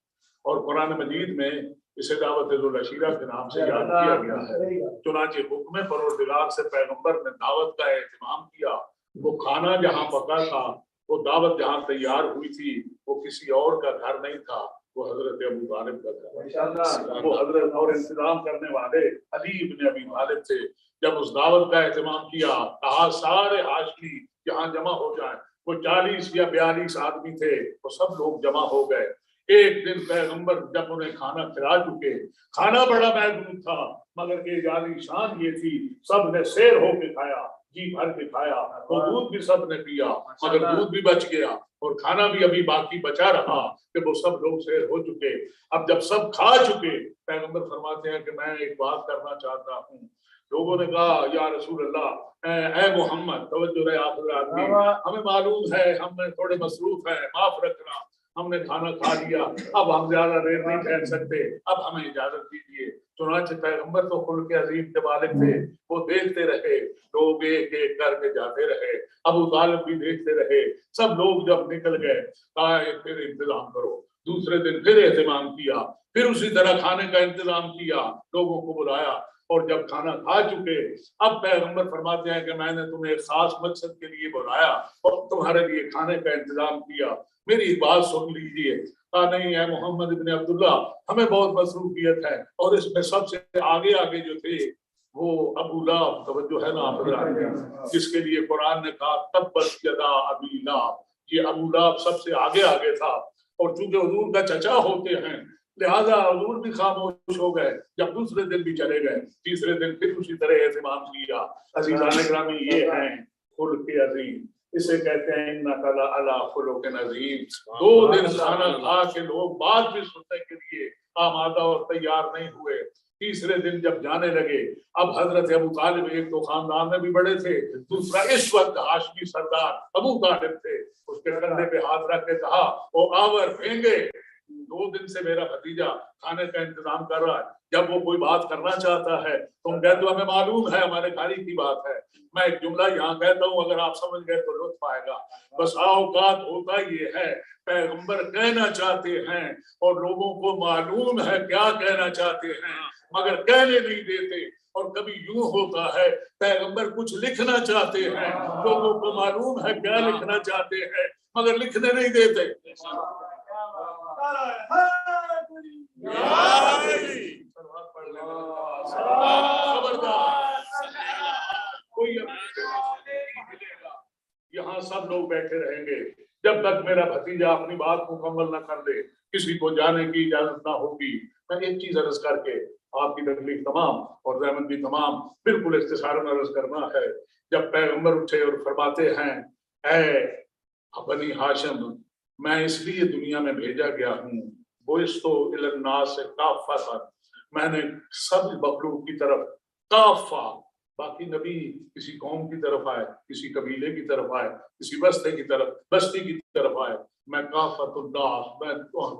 اور قرآن مجید میں اسے دعوت ذو العشیرہ کے نام سے یاد کیا گیا ہے. چنانچہ حکم پروردگار سے پیغمبر نے دعوت کا اہتمام کیا. وہ کھانا جہاں پکا تھا، وہ دعوت جہاں تیار ہوئی تھی، وہ کسی اور کا گھر نہیں تھا، وہ حضرت ابو طالب کا تھا. وہ حضرت اور انتظام کرنے والے علی ابن ابی طالب تھے. جب اس دعوت کا اہتمام کیا، کہا سارے ہاشمی یہاں جمع ہو جائیں. وہ 40 یا 42 آدمی تھے، وہ سب لوگ جمع ہو گئے. ایک دن پیغمبر جب انہیں کھانا کھلا چکے، کھانا بڑا محدود تھا مگر اعجازی شان یہ تھی سب نے سیر ہو کے کھایا. جی بھر کے کھایا، وہ دودھ بھی سب نے پیا مگر دودھ بھی بچ گیا اور کھانا بھی ابھی باقی بچا رہا کہ وہ سب لوگ سیر ہو چکے۔ اب جب سب کھا چکے پیغمبر فرماتے ہیں کہ میں ایک بات کرنا چاہتا ہوں۔ لوگوں نے کہا یا رسول اللہ اے محمد، توجہ رہے آپ حضرات کی، ہمیں معلوم ہے ہم میں تھوڑے مصروف ہیں، معاف رکھنا، ہم نے کھانا کھا لیا، اب ہم زیادہ دیر نہیں ٹھہر سکتے، اب ہمیں اجازت دیجیے۔ چنانچہ پیغمبر تو خلق عظیم کے مالک تھے، وہ دیکھتے رہے، لوگ ایک ایک کر کے جاتے رہے، ابو طالب بھی دیکھتے رہے، سب لوگ جب نکل گئے کہا پھر انتظام کرو۔ دوسرے دن پھر اہتمام کیا، پھر اسی طرح کھانے کا انتظام کیا، لوگوں کو بلایا، اور جب کھانا کھا چکے اب پیغمبر فرماتے ہیں کہ میں نے تمہیں ایک خاص مقصد کے لیے بلایا اور تمہارے لیے کھانے کا انتظام کیا، میری ایک بات سن لیجیے۔ کہا نہیں اے محمد ابن عبداللہ، ہمیں بہت مصروفیت ہے، اور اس میں سب سے آگے آگے جو تھے وہ ابو لہب، توجہ ہے نا آپ حضرات، جس کے لیے قرآن نے کہا تبت یدا ابی لہب، یہ ابو لہب سب سے آگے آگے تھا، اور چونکہ حضور کا چچا ہوتے ہیں لہذا حضور بھی خاموش ہو گئے۔ جب دوسرے دن بھی چلے گئے، تیسرے دن پھر اسی طرح اہتمام کیا۔ عزیزان گرامی، یہ ہیں خلق عظیم، اسے کہتے ہیں انک لعلی خلق عظیم۔ 2 دن کھانا کھا کے لوگ بات بھی سننے کے لیے آمادہ اور تیار نہیں ہوئے۔ تیسرے دن جب جانے لگے، اب حضرت ابو طالب ایک تو خاندان میں بھی بڑے تھے، دوسرا اس وقت ہاشمی سردار ابو طالب تھے، اس کے کندھے پہ ہاتھ رکھ کے کہا او آور پھینگے، 2 دن سے میرا بھتیجا کھانے کا انتظام کر رہا ہے، جب وہ کوئی بات کرنا چاہتا ہے تم کہتے ہو ہمیں معلوم ہے ہمارے گھر کی بات ہے، میں ایک جملہ یہاں کہتا ہوں اگر آپ سمجھ گئے تو لطف آئے گا۔ بس اوقات ہوتا یہ ہے پیغمبر کہنا چاہتے ہیں اور لوگوں کو معلوم ہے کیا کہنا چاہتے ہیں مگر کہنے نہیں دیتے، اور کبھی یوں ہوتا ہے پیغمبر کچھ لکھنا چاہتے ہیں، لوگوں کو معلوم ہے کیا لکھنا چاہتے ہیں مگر لکھنے نہیں دیتے۔ کوئی یہاں سب لوگ بیٹھے رہیں گے جب تک میرا بھتیجا اپنی بات مکمل نہ کر دے، کسی کو جانے کی اجازت نہ ہوگی۔ میں ایک چیز عرض کر کے آپ کی تکلیف تمام اور زحمت بھی تمام بالکل اختصار میں عرض کرنا ہے۔ جب پیغمبر اٹھے اور فرماتے ہیں اے بنی ہاشم، میں اس لیے دنیا میں بھیجا گیا ہوں، بعثت الی الناس کافۃ، میں نے سب مخلوق کی طرف کافہ، باقی نبی کسی قوم کی طرف آئے، کسی قبیلے کی طرف آئے، کسی بستی کی طرف آئے، میں کافۃ الناس، میں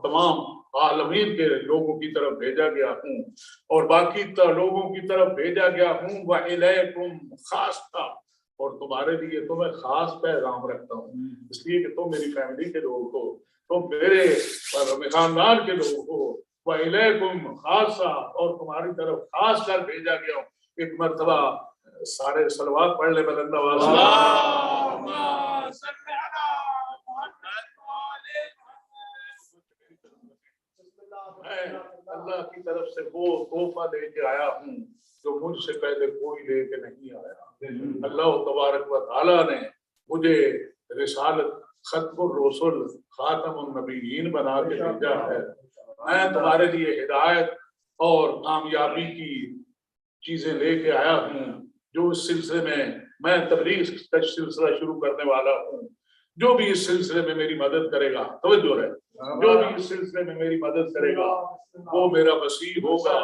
تمام عالمین کے لوگوں کی طرف بھیجا گیا ہوں، اور باقی لوگوں کی طرف بھیجا گیا ہوں وَإِلَيْكُمْ خَاصَّةً، اور تمہارے لیے تو میں خاص پیغام رکھتا ہوں، اس لیے کہ تم میری فیملی کے لوگ ہو، تم میرے خاندان کے لوگ ہو، وَإِلَيْكُمْ خَاصَّةً، اور تمہاری طرف خاص کر بھیجا گیا ہوں۔ ایک مرتبہ سارے صلوات پڑھ لے بلند آواز سے، میں اللہ کی طرف سے وہ تحفہ لے کے آیا ہوں جو مجھ سے پہلے کوئی لے کے نہیں آیا۔ اللہ تبارک و تعالیٰ نے مجھے رسالت، ختم الرسل، خاتم النبیین بنا کے بھیجا ہے۔ میں تمہارے لیے ہدایت اور کامیابی کی چیزیں لے کے آیا ہوں، جو اس سلسلے میں تبلیغ کا سلسلہ شروع کرنے والا ہوں۔ جو بھی اس سلسلے میں میری مدد کرے گا، توجہ ہے، جو بھی اس سلسلے میں میری مدد کرے گا وہ میرا وسیع ہوگا،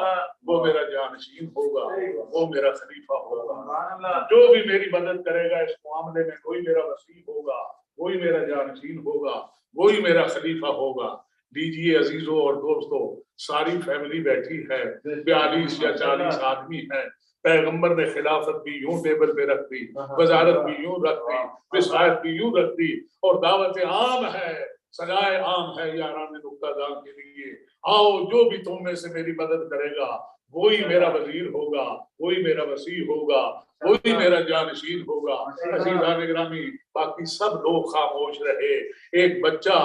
وہ میرا جانشین ہوگا، وہ میرا خلیفہ ہوگا۔ جو بھی میری مدد کرے گا اس معاملے میں، وہی میرا وسیع ہوگا، وہی میرا جانشین ہوگا، وہی میرا خلیفہ ہوگا۔ لیجیے عزیزوں اور دوستوں، ساری فیملی بیٹھی ہے، 42 یا 40 آدمی ہیں۔ پیغمبر نے خلافت بھی یوں ٹیبل پہ رکھ دی، وزارت بھی یوں رکھ دی، وصایت بھی یوں رکھ دی، اور دعوت عام ہے، سجائے عام ہے یاران نقطہ دان کے لیے۔ آؤ، جو بھی تم میں سے میری مدد کرے گا وہی میرا وزیر ہوگا، وہی میرا وسیع ہوگا، وہی میرا جانشین ہوگا۔ عزیزان گرامی، باقی سب لوگ خاموش رہے۔ ایک بچہ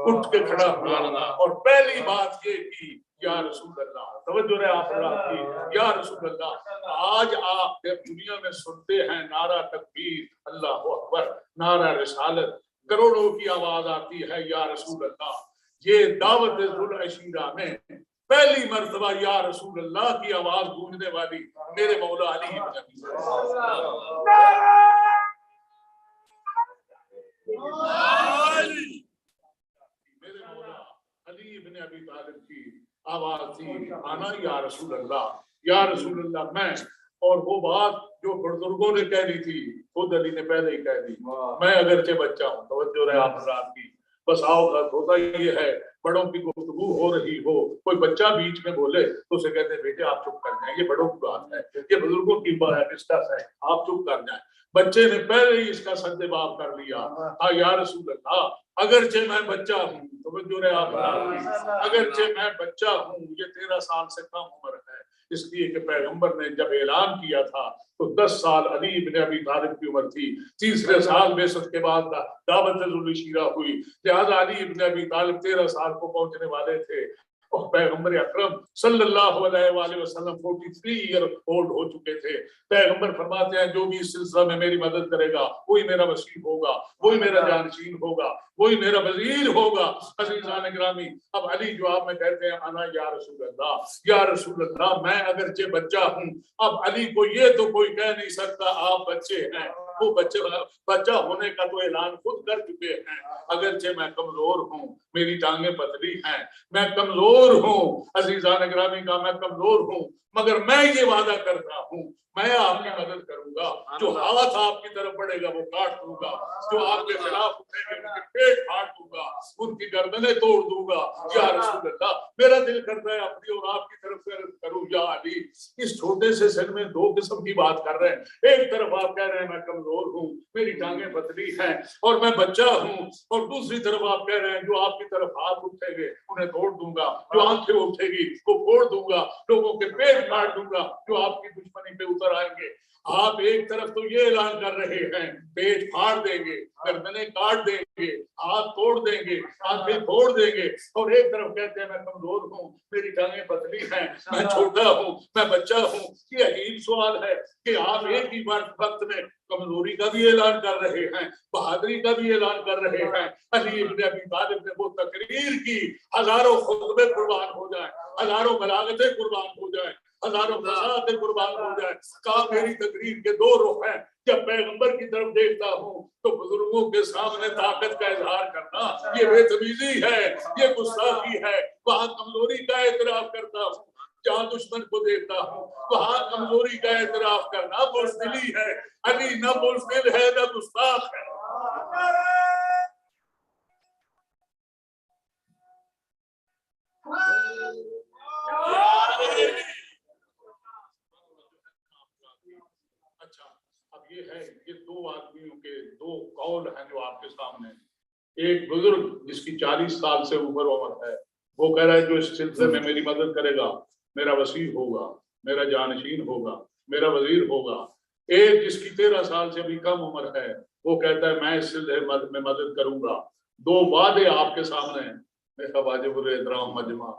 اٹھ کے کھڑا ہوا اور پہلی بات یہ کی یا رسول اللہ، توجہ رہے آپ کی، یا رسول اللہ۔ آج آپ دنیا میں سنتے ہیں نعرہ تکبیر، اللہ اکبر، نعرہ رسالت، کروڑوں کی آواز آتی ہے یا رسول اللہ۔ یہ دعوت ذوالعشیرہ میں پہلی مرتبہ یا رسول اللہ کی آواز گونجنے والی میرے مولا علی بن ابی میرے مولا علی بن ابی طالب کی آواز تھی آنا یا رسول اللہ، یا رسول اللہ میں، اور وہ بات جو بزرگوں نے کہہ لی تھی خود علی نے پہلے ہی کہہ دی، میں اگرچہ بچہ ہوں، توجہ رہے آپ حضرات کی، بس اوقات ہوتا یہ ہے بڑوں کی گفتگو ہو رہی ہو، کوئی بچہ بیچ میں بولے تو اسے کہتے ہیں بیٹے آپ چپ کر جائیں، یہ بڑوں کی بات ہے، یہ بزرگوں کی ڈسکس ہے، آپ چپ کر جائیں۔ بچے نے پہلے ہی اس کا سد باب کر لیا، ہاں یا رسول اللہ اگرچہ میں بچہ ہوں، توجہ رہے آپ اگرچہ میں بچہ ہوں، یہ 13 سال سے کم عمر ہے، اس لیے کہ پیغمبر نے جب اعلان کیا تھا تو 10 سال علی بن ابی طالب کی عمر تھی، تیسرے سال بعثت کے بعد دعوت ذوالشیرہ ہوئی، لہذا علی بن ابی طالب 13 سال کو پہنچنے والے تھے، اور پیغمبر اکرم صلی اللہ علیہ وآلہ وسلم 43 ایئر اولڈ ہو چکے تھے۔ پیغمبر فرماتے ہیں جو بھی اس سلسلہ میں میری مدد کرے گا وہی میرا وسیع ہوگا، وہی میرا جانشین ہوگا، وہی میرا وزیر ہوگا۔ عزیزان گرامی، اب علی جواب میں کہتے ہیں انا یا رسول اللہ، یا رسول اللہ میں اگرچہ بچہ ہوں۔ اب علی کو یہ تو کوئی کہہ نہیں سکتا آپ بچے ہیں، وہ بچہ ہونے کا تو اعلان خود کر چکے ہیں، اگرچہ میں کمزور ہوں، میری ٹانگیں پتلی ہیں، میں کمزور ہوں، عزیزان گرامی کا میں کمزور ہوں، مگر میں یہ وعدہ کرتا ہوں میں آپ کی مدد کروں گا، جو ہاتھ آپ کی طرف بڑھے گا وہ کاٹ دوں گا، جو آپ کے خلاف اٹھے گا ان کے پیٹ پھاڑ دوں گا، ان کی گردنیں توڑ دوں گا۔ یا رسول اللہ میرا دل کرتا ہے اپنی اور آپ کی طرف سے عرض کروں، یا علی اس چھوٹے سے سن میں دو قسم کی بات کر رہے ہیں، ایک طرف آپ کہہ رہے ہیں میں کمزور ہوں، میری ٹانگیں پتلی ہیں اور میں بچہ ہوں، اور دوسری طرف آپ کہہ رہے ہیں جو آپ کی طرف ہاتھ اٹھے گے انہیں توڑ دوں گا، جو آنکھیں اٹھے گی وہ پھوڑ دوں گا، لوگوں کے پیٹ پھاڑ دوں گا جو آپ کی دشمنی پہ اتر آئیں گے۔ آپ ایک طرف تو یہ اعلان کر رہے ہیں پیٹ پھاڑ دیں گے، گردنیں کاٹ دیں گے، ہاتھ توڑ دیں گے، آنکھیں پھوڑ دیں گے، اور ایک طرف کہتے ہیں میں کمزور ہوں، میری ٹانگیں پتلی ہیں، میں چھوٹا ہوں، میں بچہ ہوں۔ یہ عجیب سوال ہے کہ آپ ایک ہی وقت میں کمزوری کا بھی اعلان کر رہے ہیں، بہادری کا بھی اعلان کر رہے ہیں۔ علی بن ابی طالب نے وہ تقریر کی، ہزاروں خطبے قربان ہو جائیں، ہزاروں بلاغتیں قربان ہو جائیں، ہزاروں فسادیں قربان ہو جائیں، کہا میری تقریر کے دو رخ ہیں، جب پیغمبر کی طرف دیکھتا ہوں تو بزرگوں کے سامنے طاقت کا اظہار کرنا یہ بے تمیزی ہے، یہ گستاخی ہے، وہاں کمزوری کا اعتراف کرتا ہوں، جہاں دشمن کو دیکھتا ہوں وہاں کمزوری کا اعتراف کرنا بزدلی ہے۔ علی نہ بزدل ہے نہ گستاخ ہے۔ اچھا اب یہ ہے یہ دو آدمیوں کے دو قول ہیں جو آپ کے سامنے ہیں۔ ایک بزرگ جس کی 40 سال سے اوپر عمر ہے، وہ کہہ رہا ہے جو اس سلسلے میں میری مدد کرے گا میرا وسیع ہوگا، میرا جانشین ہوگا، میرا وزیر ہوگا۔ ایک جس کی 13 سال سے بھی کم عمر ہے وہ کہتا ہے میں اس سلسلے میں مدد کروں گا۔ دو وعدے آپ کے سامنے ہیں، میرا واجب الاحترام مجمع،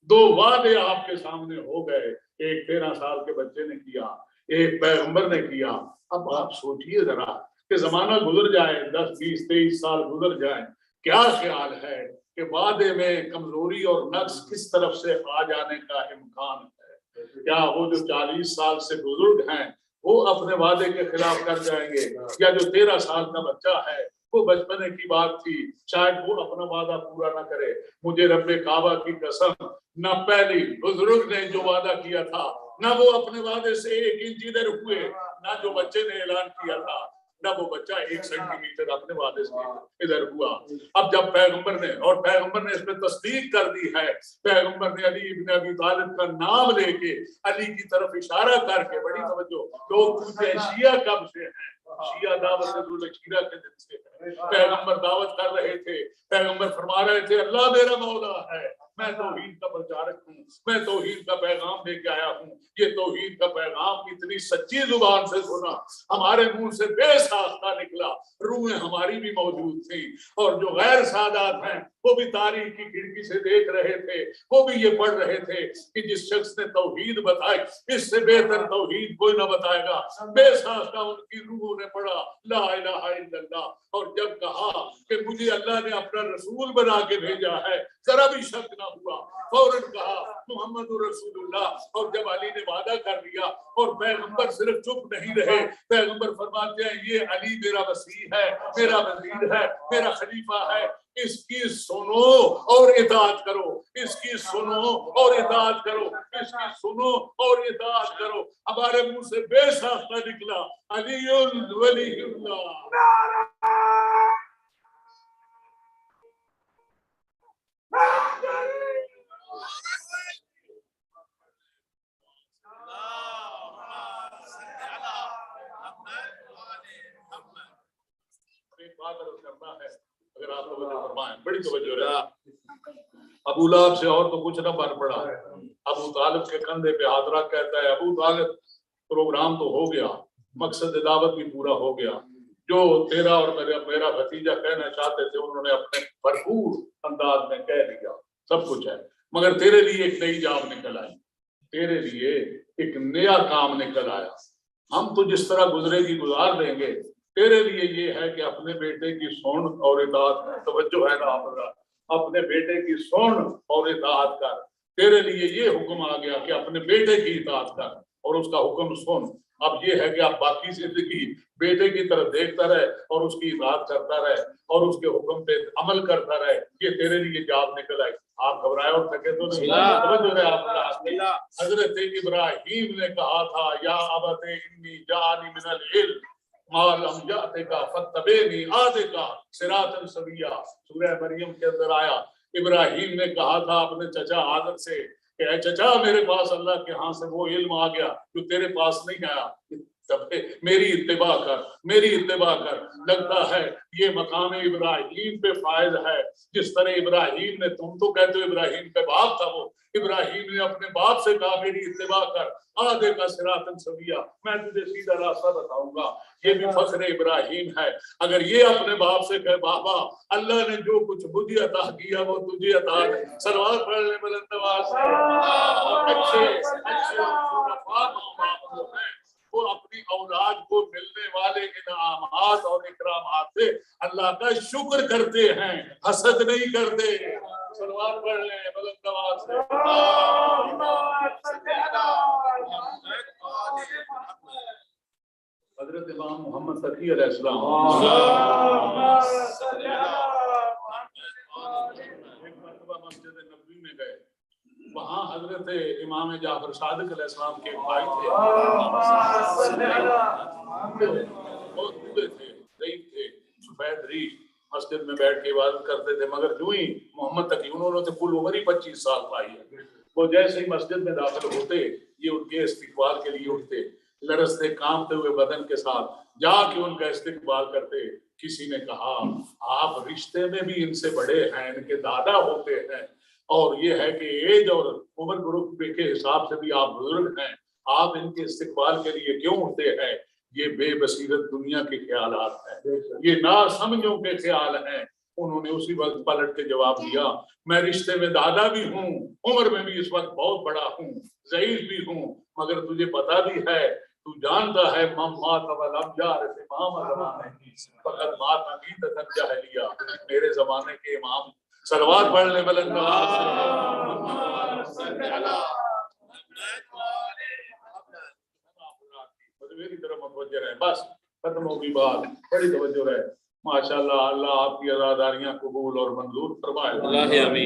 دو وعدے آپ کے سامنے ہو گئے، ایک 13 سال کے بچے نے کیا، ایک پیغمبر نے کیا۔ اب آپ سوچئے ذرا کہ زمانہ گزر جائے، 10 20 23 سال گزر جائیں، کیا خیال ہے کہ وعدے میں کمزوری اور نقص کس طرف سے آ جانے کا امکان ہے؟ کیا وہ جو 40 سال سے بزرگ ہیں وہ اپنے وعدے کے خلاف کر جائیں گے، یا جو 13 سال کا بچہ ہے وہ بچپنے کی بات تھی شاید وہ اپنا وعدہ پورا نہ کرے؟ مجھے رب کعبہ کی قسم نہ پہلی بزرگ نے جو وعدہ کیا تھا نہ وہ اپنے وعدے سے 1 انچ ادھر ہوئے، نہ جو بچے نے اعلان کیا تھا نہ وہ بچہ 1 سینٹی میٹر اپنے وعدے سے ادھر ہوا۔ اب جب پیغمبر نے اس پہ تصدیق کر دی ہے، پیغمبر نے علی بن ابی طالب کا نام لے کے علی کی طرف اشارہ کر کے، بڑی توجہ، لوگ پوچھتے ہیں شیعہ کب سے ہیں؟ شیعہ دعوت ذوالشیرہ کے دن سے ہے۔ پیغمبر دعوت کر رہے تھے، پیغمبر فرما رہے تھے اللہ میرا مولا ہے، میں توحید کا پرچارک ہوں، میں توحید کا پیغام لے کے آیا ہوں۔ یہ توحید کا پیغام اتنی سچی زبان سے سنا، ہمارے منہ سے بے ساختہ نکلا، روحیں ہماری بھی موجود تھیں، اور جو غیر سادات ہیں وہ بھی تاریخ کی کھڑکی سے دیکھ رہے تھے، وہ بھی یہ پڑھ رہے تھے کہ جس شخص نے توحید بتائی اس سے بہتر توحید کوئی نہ بتائے گا۔ بے ساختہ ان کی روحوں نے پڑھا لا الہ الا اللہ، اور جب کہا کہ مجھے اللہ نے اپنا رسول بنا کے بھیجا ہے، ذرا بھی شک نہ ہوا فوراً کہا محمد رسول اللہ. اور جب علی نے وعدہ کر لیا اور پیغمبر صرف چپ نہیں رہے, پیغمبر فرماتے ہیں یہ علی میرا وصی ہے, میرا وزیر ہے, میرا خلیفہ ہے, اس کی سنو اور اطاعت کرو, اس کی سنو اور اطاعت کرو, اس کی سنو اور اطاعت کرو. ہمارے منہ سے بے ساختہ نکلا علی ولی اللہ. اگر آپ توجہ فرمائیں, بڑی توجہ رہے. ابو لہب سے اور تو کچھ نہ بن پڑا, ابو طالب کے کندھے پہ ہاتھ رکھ کہتا ہے ابو طالب پروگرام تو ہو گیا, مقصد دعوت بھی پورا ہو گیا, جو تیرا اور میرا بھتیجا کہنا چاہتے تھے انہوں نے اپنے بھرپور انداز میں کہہ دیا, سب کچھ ہے, مگر تیرے لیے ایک نئی جاب نکل آئی, تیرے لیے ایک نیا کام نکل آیا. ہم تو جس طرح گزرے گی گزار دیں گے, تیرے لیے یہ ہے کہ اپنے بیٹے کی سن اور اطاعت, توجہ ہے نا آپ کا, اپنے بیٹے کی سن اور اطاعت کر. تیرے لیے یہ حکم آ گیا کہ اپنے بیٹے کی اطاعت کر اور اس کا حکم سن. اب یہ ہے کہ آپ باقی زندگی بیٹے کی طرف دیکھتا رہے اور اس کی اطاعت کرتا رہے اور اس کے حکم پہ عمل کرتا رہے, یہ تیرے لیے جاب نکل آئی. آپ گھبرائے اور تھکے تو نہیں. حضرت ابراہیم نے کہا تھا یا ابت انی جعلنی من العلم ما لم یأتک فاتبعنی اہدک صراطا سویا. سورہ مریم کے اندر آیا, ابراہیم نے کہا تھا اپنے چچا آدم سے کہ اے چچا میرے پاس اللہ کے ہاں سے وہ علم آ گیا جو تیرے پاس نہیں آیا, میری اتباع کر, میری اتباع کر. لگتا ہے یہ مقام ابراہیم پہ فائز ہے, جس طرح ابراہیم نے, تم تو کہتے ہو ابراہیم کا باپ تھا وہ, ابراہیم نے اپنے باپ سے کہا میری اتباع کر, آدھے کا صراطا سویا, میں تجھے سیدھا راستہ بتاؤں گا. یہ بھی فخر ابراہیم ہے. اگر یہ اپنے باپ سے کہے بابا اللہ نے جو کچھ مجھے عطا کیا وہ تجھے عطا ہے, سلوات پڑھ لے بلند آواز سے. اچھے وہ اپنی اولاد کو ملنے والے انعامات اور اکرامات سے اللہ کا شکر کرتے ہیں, حسد نہیں کرتے. سلوات پڑھ لیں بلند آواز سے. حضرت امام محمد تقی علیہ السلام ایک مرتبہ مسجد نقوی میں گئے, وہاں حضرت امام جعفر صادق علیہ السلام کے بھائی تھے, بہت بوڑھے تھے, ضعیف تھے, سفید ریش, مسجد میں بیٹھ کے عبادت کرتے تھے. مگر جو ہی محمد تقی, انہوں نے کل عمر ہی 25 سال پائی ہے, وہ جیسے ہی مسجد میں داخل ہوتے یہ ان کے استقبال کے لیے اٹھتے, لرزتے کانپتے ہوئے بدن کے ساتھ جا کے ان کا استقبال کرتے. کسی نے کہا آپ رشتے میں بھی ان سے بڑے ہیں, ان کے دادا ہوتے ہیں, اور یہ ہے کہ ایج اور عمر گروپ کے حساب سے بھی آپ بزرگ ہیں, آپ ان کے استقبال کے لیے کیوں اٹھتے ہیں؟ یہ بے بصیرت دنیا کے خیالات ہیں, یہ ناسمجھوں کے خیال ہیں. انہوں نے اسی وقت پلٹ کے جواب دیا میں رشتے میں دادا بھی ہوں, عمر میں بھی اس وقت بہت بڑا ہوں, ضعیف بھی ہوں, مگر تجھے پتا بھی ہے, تو جانتا ہے مم مات ولم یارث امام زمانے کی فقط مات عقیدۃ جاہلیہ. میرے زمانے کے امام, سلوات پڑھ لیں بلند آواز سے. میری طرف متوجہ رہے, بس ختم ہوگی بات, بڑی توجہ رہے. ماشاءاللہ اللہ آپ کی عزاداریاں قبول اور منظور فرمائے.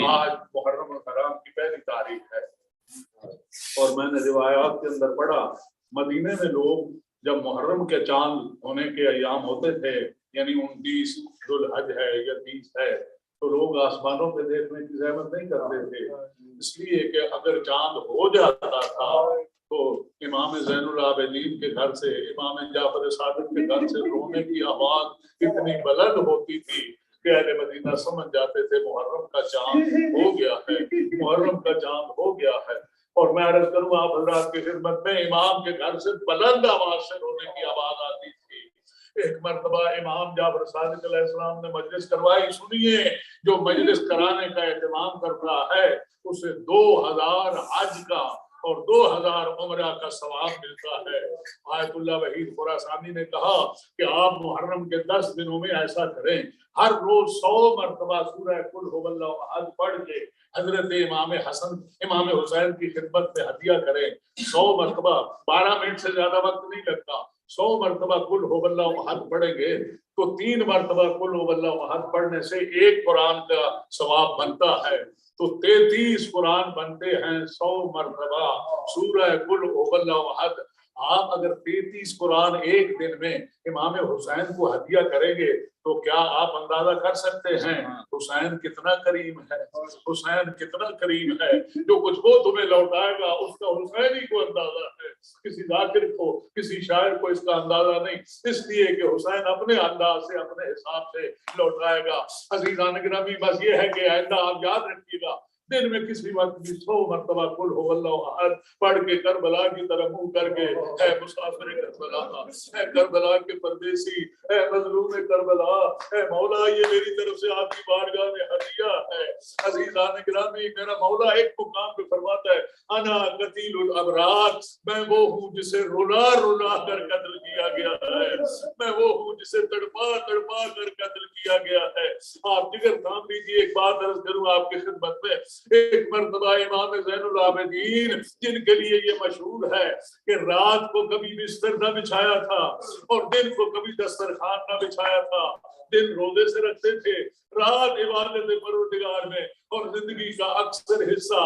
آج محرم الحرام کی پہلی تاریخ ہے, اور میں نے روایات کے اندر پڑھا مدینے میں لوگ جب محرم کے چاند ہونے کے ایام ہوتے تھے, یعنی 29 ذوالحج ہے یا 30 ہے, تو لوگ آسمانوں پہ دیکھنے کی زحمت نہیں کرتے تھے, اس لیے کہ اگر چاند ہو جاتا تھا تو امام زین العابدین کے گھر سے, امام جعفر صادق کے گھر سے رونے کی آواز اتنی بلند ہوتی تھی کہ اہل مدینہ سمجھ جاتے تھے محرم کا چاند ہو گیا ہے, محرم کا چاند ہو گیا ہے. اور میں عرض کروں آپ حضرات کی خدمت میں, امام کے گھر سے بلند آواز سے رونے کی آواز آتی تھی. ایک مرتبہ امام جعفر صادق علیہ السلام نے مجلس کروائی. سنیے, جو مجلس کرانے کا اہتمام کرتا ہے اسے 2000 حج کا اور 2000 عمرہ کا ثواب ملتا ہے۔ آیت اللہ وحید خراسانی نے کہا کہ آپ محرم کے 10 دنوں میں ایسا کریں، ہر روز 100 مرتبہ سورہ قل هو اللہ احد پڑھ کے حضرت امام حسین کی خدمت میں ہدیہ کریں۔ 100 مرتبہ، 12 منٹ سے زیادہ وقت نہیں لگتا۔ 100 مرتبہ قل هو اللہ احد پڑھیں گے تو 3 مرتبہ قل هو اللہ احد پڑھنے سے 1 قرآن کا ثواب بنتا ہے، تو 33 قرآن بنتے ہیں 100 مرتبہ سورہ قل هو اللہ احد۔ آپ اگر 33 قرآن ایک دن میں امام حسین کو ہدیہ کریں گے تو کیا آپ اندازہ کر سکتے ہیں حسین کتنا کریم ہے، حسین کتنا کریم ہے، جو کچھ وہ تمہیں لوٹائے گا اس کا حسین ہی کو اندازہ ہے، کسی ذاکر کو کسی شاعر کو اس کا اندازہ نہیں، اس لیے کہ حسین اپنے انداز سے اپنے حساب سے لوٹائے گا۔ عزیزان گرامی، بس یہ ہے کہ آئندہ آپ یاد رکھیے گا، دن میں کسی وقت بھی 100 مرتبہ قل هو اللہ احد پڑھ کے کربلا کی طرف منہ کر کے، اے مسافر کربلا، اے کربلا کے پردیسی، اے مظلوم کربلا، اے مولا یہ میری طرف سے آپ کی بارگاہ میں ہدیہ ہے۔ عزیزان گرامی، میرا مولا ایک مقام پہ فرماتا ہے انا قتیل الابرار، میں وہ ہوں جسے رولا رولا کر قتل کیا گیا ہے، میں وہ ہوں جسے تڑپا تڑپا کر قتل کیا گیا ہے۔ آپ جگر تھام لیجیے، ایک بات عرض کروں آپ کی خدمت میں۔ ایک مرتبہ امام زین العابدین، جن کے لیے یہ مشہور ہے کہ رات کو کبھی بستر نہ بچھایا تھا اور دن کو کبھی دسترخوان نہ بچھایا تھا، دن روزے سے رکھتے تھے، رات عبادت پروردگار میں، اور زندگی کا اکثر حصہ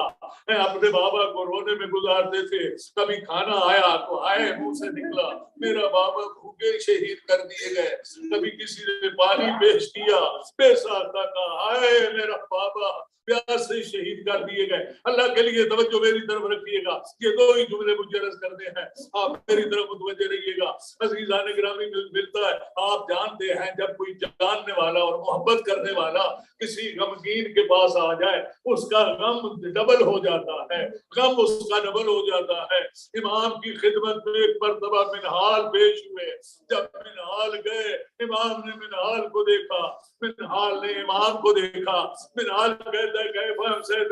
اپنے بابا کو رونے میں گزارتے تھے۔ کبھی کھانا آیا تو آئے منہ سے نکلا میرا بابا بھوکے شہید کر دیے گئے، کبھی کسی نے پانی پیش کیا، پیسہ کہا آئے میرا بابا پیاس سے شہید کر دیے گئے۔ اللہ کے لیے توجہ میری طرف رکھیے گا، یہ 2 ہی جملے مجھے عرض کرنے ہیں، آپ میری طرف متوجہ رہیے گا۔ عزیزان گرامی، ملتا ہے، آپ جانتے ہیں جب کوئی جاننے والا اور محبت کرنے والا کسی غمگین کے پاس آ جائے اس کا غم ڈبل ہو جاتا ہے، غم اس کا ڈبل ہو جاتا ہے۔ امام کی خدمت میں ایک مرتبہ منہال پیش ہوئے، جب منہال گئے امام نے منہال کو دیکھا، منہال نے امام کو دیکھا، منہال کہتا ہے کہ فرزند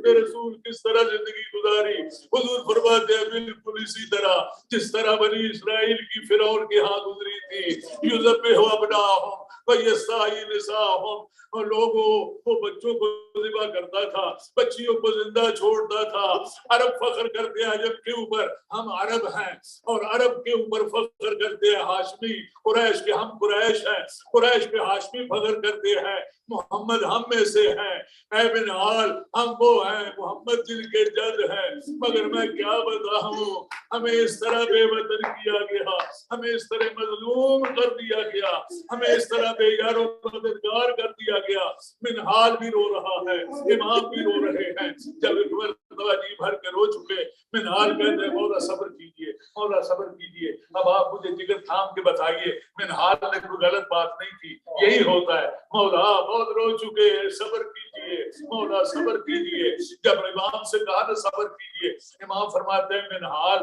رسول کس طرح زندگی گزاری؟ حضور فرماتے ہیں بالکل اسی طرح جس طرح بنی اسرائیل کی فرعون کے ہاں گزری تھی، یذبح ابناءہم ویستحیی نساءہم، اور لوگوں وہ بچوں کو ذبح کرتا تھا، بچیوں کو زندہ چھوڑتا تھا۔ عرب فخر کرتے ہیں عجب کے اوپر، ہم عرب ہیں، اور عرب کے اوپر فخر کرتے ہیں ہاشمی، قریش کے ہم قریش ہیں، قریش کے ہاشمی فخر کرتے ہیں محمد ہم میں سے ہیں، اے منہال ہم وہ ہیں محمد جن کے جد ہیں، مگر میں کیا بتاؤں ہمیں اس طرح بے وطن کیا گیا، ہمیں اس طرح مظلوم کر دیا گیا، ہمیں اس طرح بے یار و مددگار کر دیا گیا۔ منہال بھی رو رہا ہے، امام بھی رو رہے ہیں۔ جب ایک مرتبہ جی بھر کے رو چکے، منہال کہتے ہیں مولا صبر کیجئے، مولا صبر کیجئے۔ اب آپ مجھے جگر تھام کے بتائیے منہال نے کوئی غلط بات نہیں کی، یہی ہوتا ہے، مولا بہت رو چکے ہیں صبر کیجئے، مولا صبر کیجئے۔ جب امام سے کہا نا صبر کیجئے، امام فرماتے ہیں منہال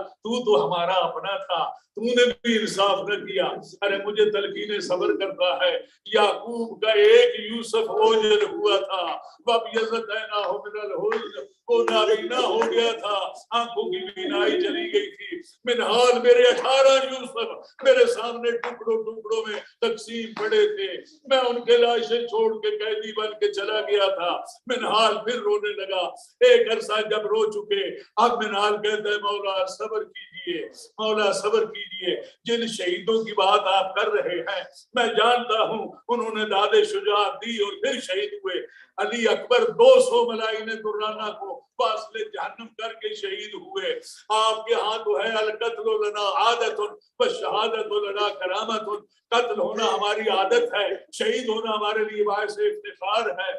تو ہمارا اپنا تھا، تو نے بھی انصاف نہ کیا۔ ارے مجھے تلقین صبر کرتا ہے، یعقوب کا ایک یوسف اوجل ہوا تھا، وَابْيَضَتْ عَيْنَاهُ مِنَ الْحُزْنِ، وہ نابینا ہو گیا تھا، آنکھوں کی بینائی چلی گئی تھی۔ منہال میرے 18 یوسف میرے سامنے ٹکڑوں ٹکڑوں میں تقسیم پڑے تھے، میں ان کے لاشیں چھوڑ کے قیدی بن کے چلا گیا تھا۔ منہال پھر رونے لگا، ایک عرصہ جب رو چکے، اب منہال کہتا ہے مولا صبر کیجئے، مولا صبر کیجئے۔ جن شہیدوں کی بات آپ کر رہے ہیں میں جانتا ہوں انہوں نے داد شجاعت دی اور پھر شہید ہوئے۔ علی اکبر 200 ملائن درانہ کو فاصل جہنم کر کے شہید ہوئے۔ آپ کے ہاں تو ہے القتل لنا عادت والشہادت لنا کرامت، قتل ہونا ہماری عادت ہے، شہید ہونا ہمارے لیے باعث افتخار ہے۔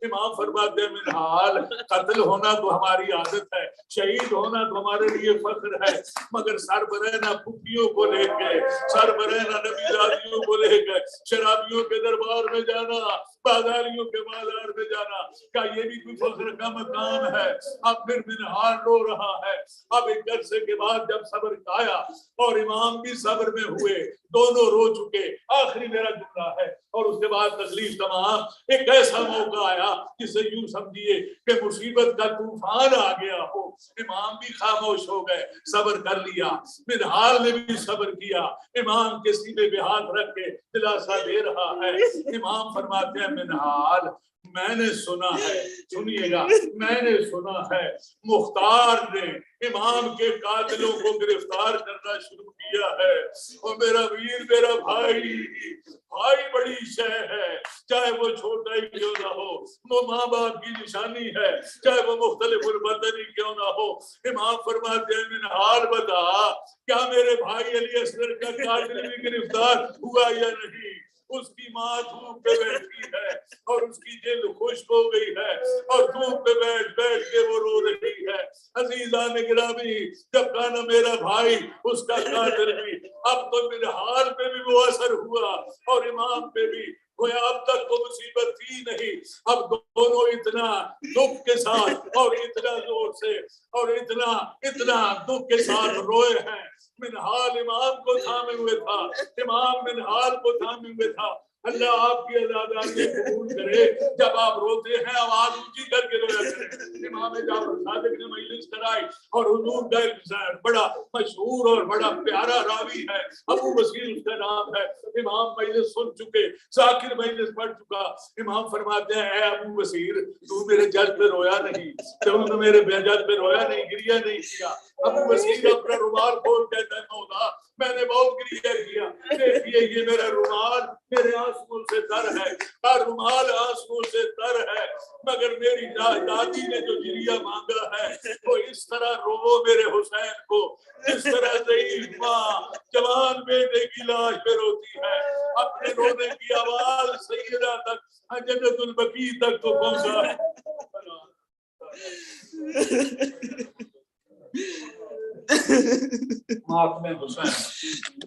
امام فرماتے ہیں منہال قتل ہونا تو ہماری عادت ہے، شہید ہونا تو ہمارے لیے فخر ہے، مگر سربرہنہ پھپھیوں کو لے کے، سربرہنہ نبی زادیوں کو لے کے شرابیوں کے دربار میں جانا، بازاریوں کے بازار میں جانا، کیا یہ بھی کوئی فخر کا مقام ہے؟ اب پھر منہال رو رہا ہے. اب ایک عرصے کے بعد جب صبر آیا اور امام بھی صبر میں ہوئے، دونوں رو چکے، آخری میرا جملہ ہے، اور اس کے بعد تکلیف تمام. ایک ایسا موقع آیا جسے یوں سمجھیے کہ مصیبت کا طوفان آ گیا ہو. امام بھی خاموش ہو گئے، صبر کر لیا. منہال نے بھی صبر کیا، امام کے سینے پہ ہاتھ رکھ کے دلاسا دے رہا ہے. امام فرماتے ہیں منہال میں نے سنا ہے، سنیے گا، میں نے سنا ہے مختار نے امام کے قاتلوں کو گرفتار کرنا شروع کیا ہے. اور میرا ویر، میرا بھائی بڑی شے ہے، چاہے وہ چھوٹا ہی کیوں نہ ہو، وہ ماں باپ کی نشانی ہے، چاہے وہ مختلف البدن ہی کیوں نہ ہو. امام فرماتے ہیں منہال بتا، کیا میرے بھائی علی اصغر کا قاتل بھی گرفتار ہوا یا نہیں؟ اس کی ماں دھوپ پہ بیٹھی ہے اور اس کی جلد خشک ہو گئی ہے اور دھوپ پہ بیٹھ بیٹھ کے وہ رو رہی ہے. عزیزان گرامی، جب کہا نا میرا بھائی اس کا قاتل بھی، اب تو منہال پہ بھی وہ اثر ہوا اور امام پہ بھی. کوئی اب تک تو مصیبت تھی نہیں، اب دونوں اتنا دکھ کے ساتھ اور اتنا زور سے اور اتنا دکھ کے ساتھ روئے ہیں. منہال امام کو تھامے ہوئے تھا، امام منہال کو تھامے ہوئے تھا. اللہ آپ کی عزاداری قبول کرے. جب آپ روتے ہیں آواز اونچی کر کے رویا کریں. امام جعفر صادق نے مجلس کرائی اور حضور کا ایک بڑا مشہور اور بڑا پیارا راوی ہے، ابو بصیر اس کا نام ہے. امام مجلس سن چکے، ذاکر مجلس پڑھ چکا. امام فرماتے ہیں اے ابو بصیر، تو میرے جج پہ رویا نہیں، تو نے میرے جج پہ رویا نہیں، گریا نہیں کیا. ابو بصیر اپنا رومال کھول کہتا ہے مولا میں نے بہت گریا کیا، دیکھیے یہ میرا رومال میرے آنسوؤں سے تر ہے، اور رومال آنسوؤں سے تر ہے، مگر میری دادی نے جو گریا مانگا ہے وہ اس طرح رو میرے حسین کو جس طرح ضعیف ماں جوان بیٹے کی لاش پہ روتی ہے. اپنے رونے کی آواز سیدہ تک جنت البقیع تک تو پہنچا ہے. ماتم حسین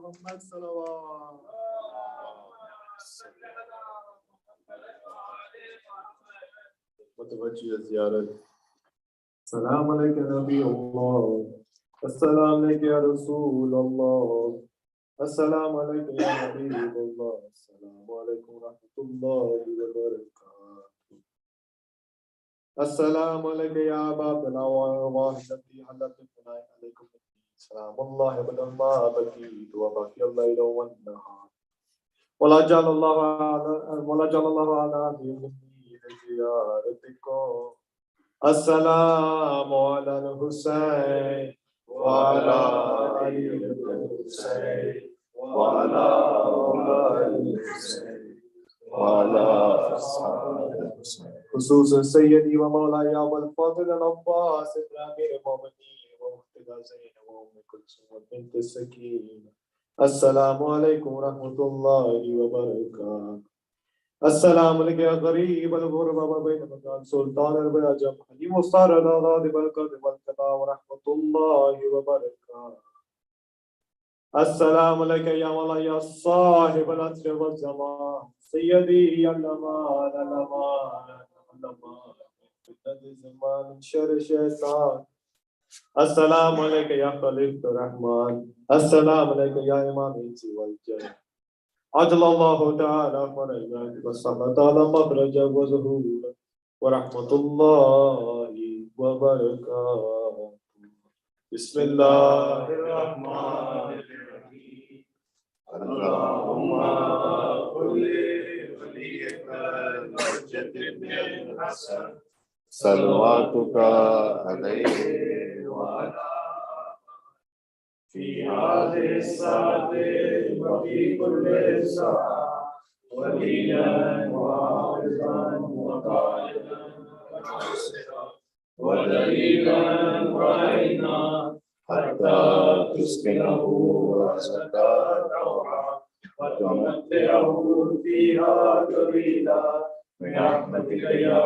Muhammad salawat. متوجه زيارة. السلام عليك يا نبي الله. السلام عليك يا رسول الله. السلام عليك يا حبيب الله. السلام عليكم ورحمة الله وبركاته. السلام عليك يا أبا بلاوة التي حلت الثناء عليكم. سلام الله بدل ما بكيت وبكي الليل والنهار ولا جعل الله على مني لزيارتكم. السلام على الحسين وعلى علي الحسين وعلى أولاد الحسين وعلى أصحاب الحسين خصوصا سيدي ومولاي والفاضل العباس أمير المؤمنين ومقتدى زينب وأم كلثوم بنت السكينة. السلام عليكم ورحمة الله وبركاته. السلام عليكم يا غريب الغربة بين مكان سلطان البلاد حليم الصار الأغاضب والقدر والقضاء ورحمة الله وبركاته. السلام عليك يا مولاي صاحب العصر والزمان سيدي الأمان الأمان الأمان فتنة زمان شر الشيطان. السلام عليك يا خليفة الرحمن. السلام عليك يا إمام الإنس والجن. عجل الله تعالى فرجك وسقط على مخرج وظهور ورحمة الله وبركاته. بسم الله الرحمن الرحيم. اللهم صل وليك المجد بن الحسن صلواتك عليه وعلى في هذه الساعة وفي كل ساعة وليا وحافظا وقائدا وناصرا ودليلا وعينا حتى تسكنه رزقك روعا وتمتعه فيها طويلا برحمتك يا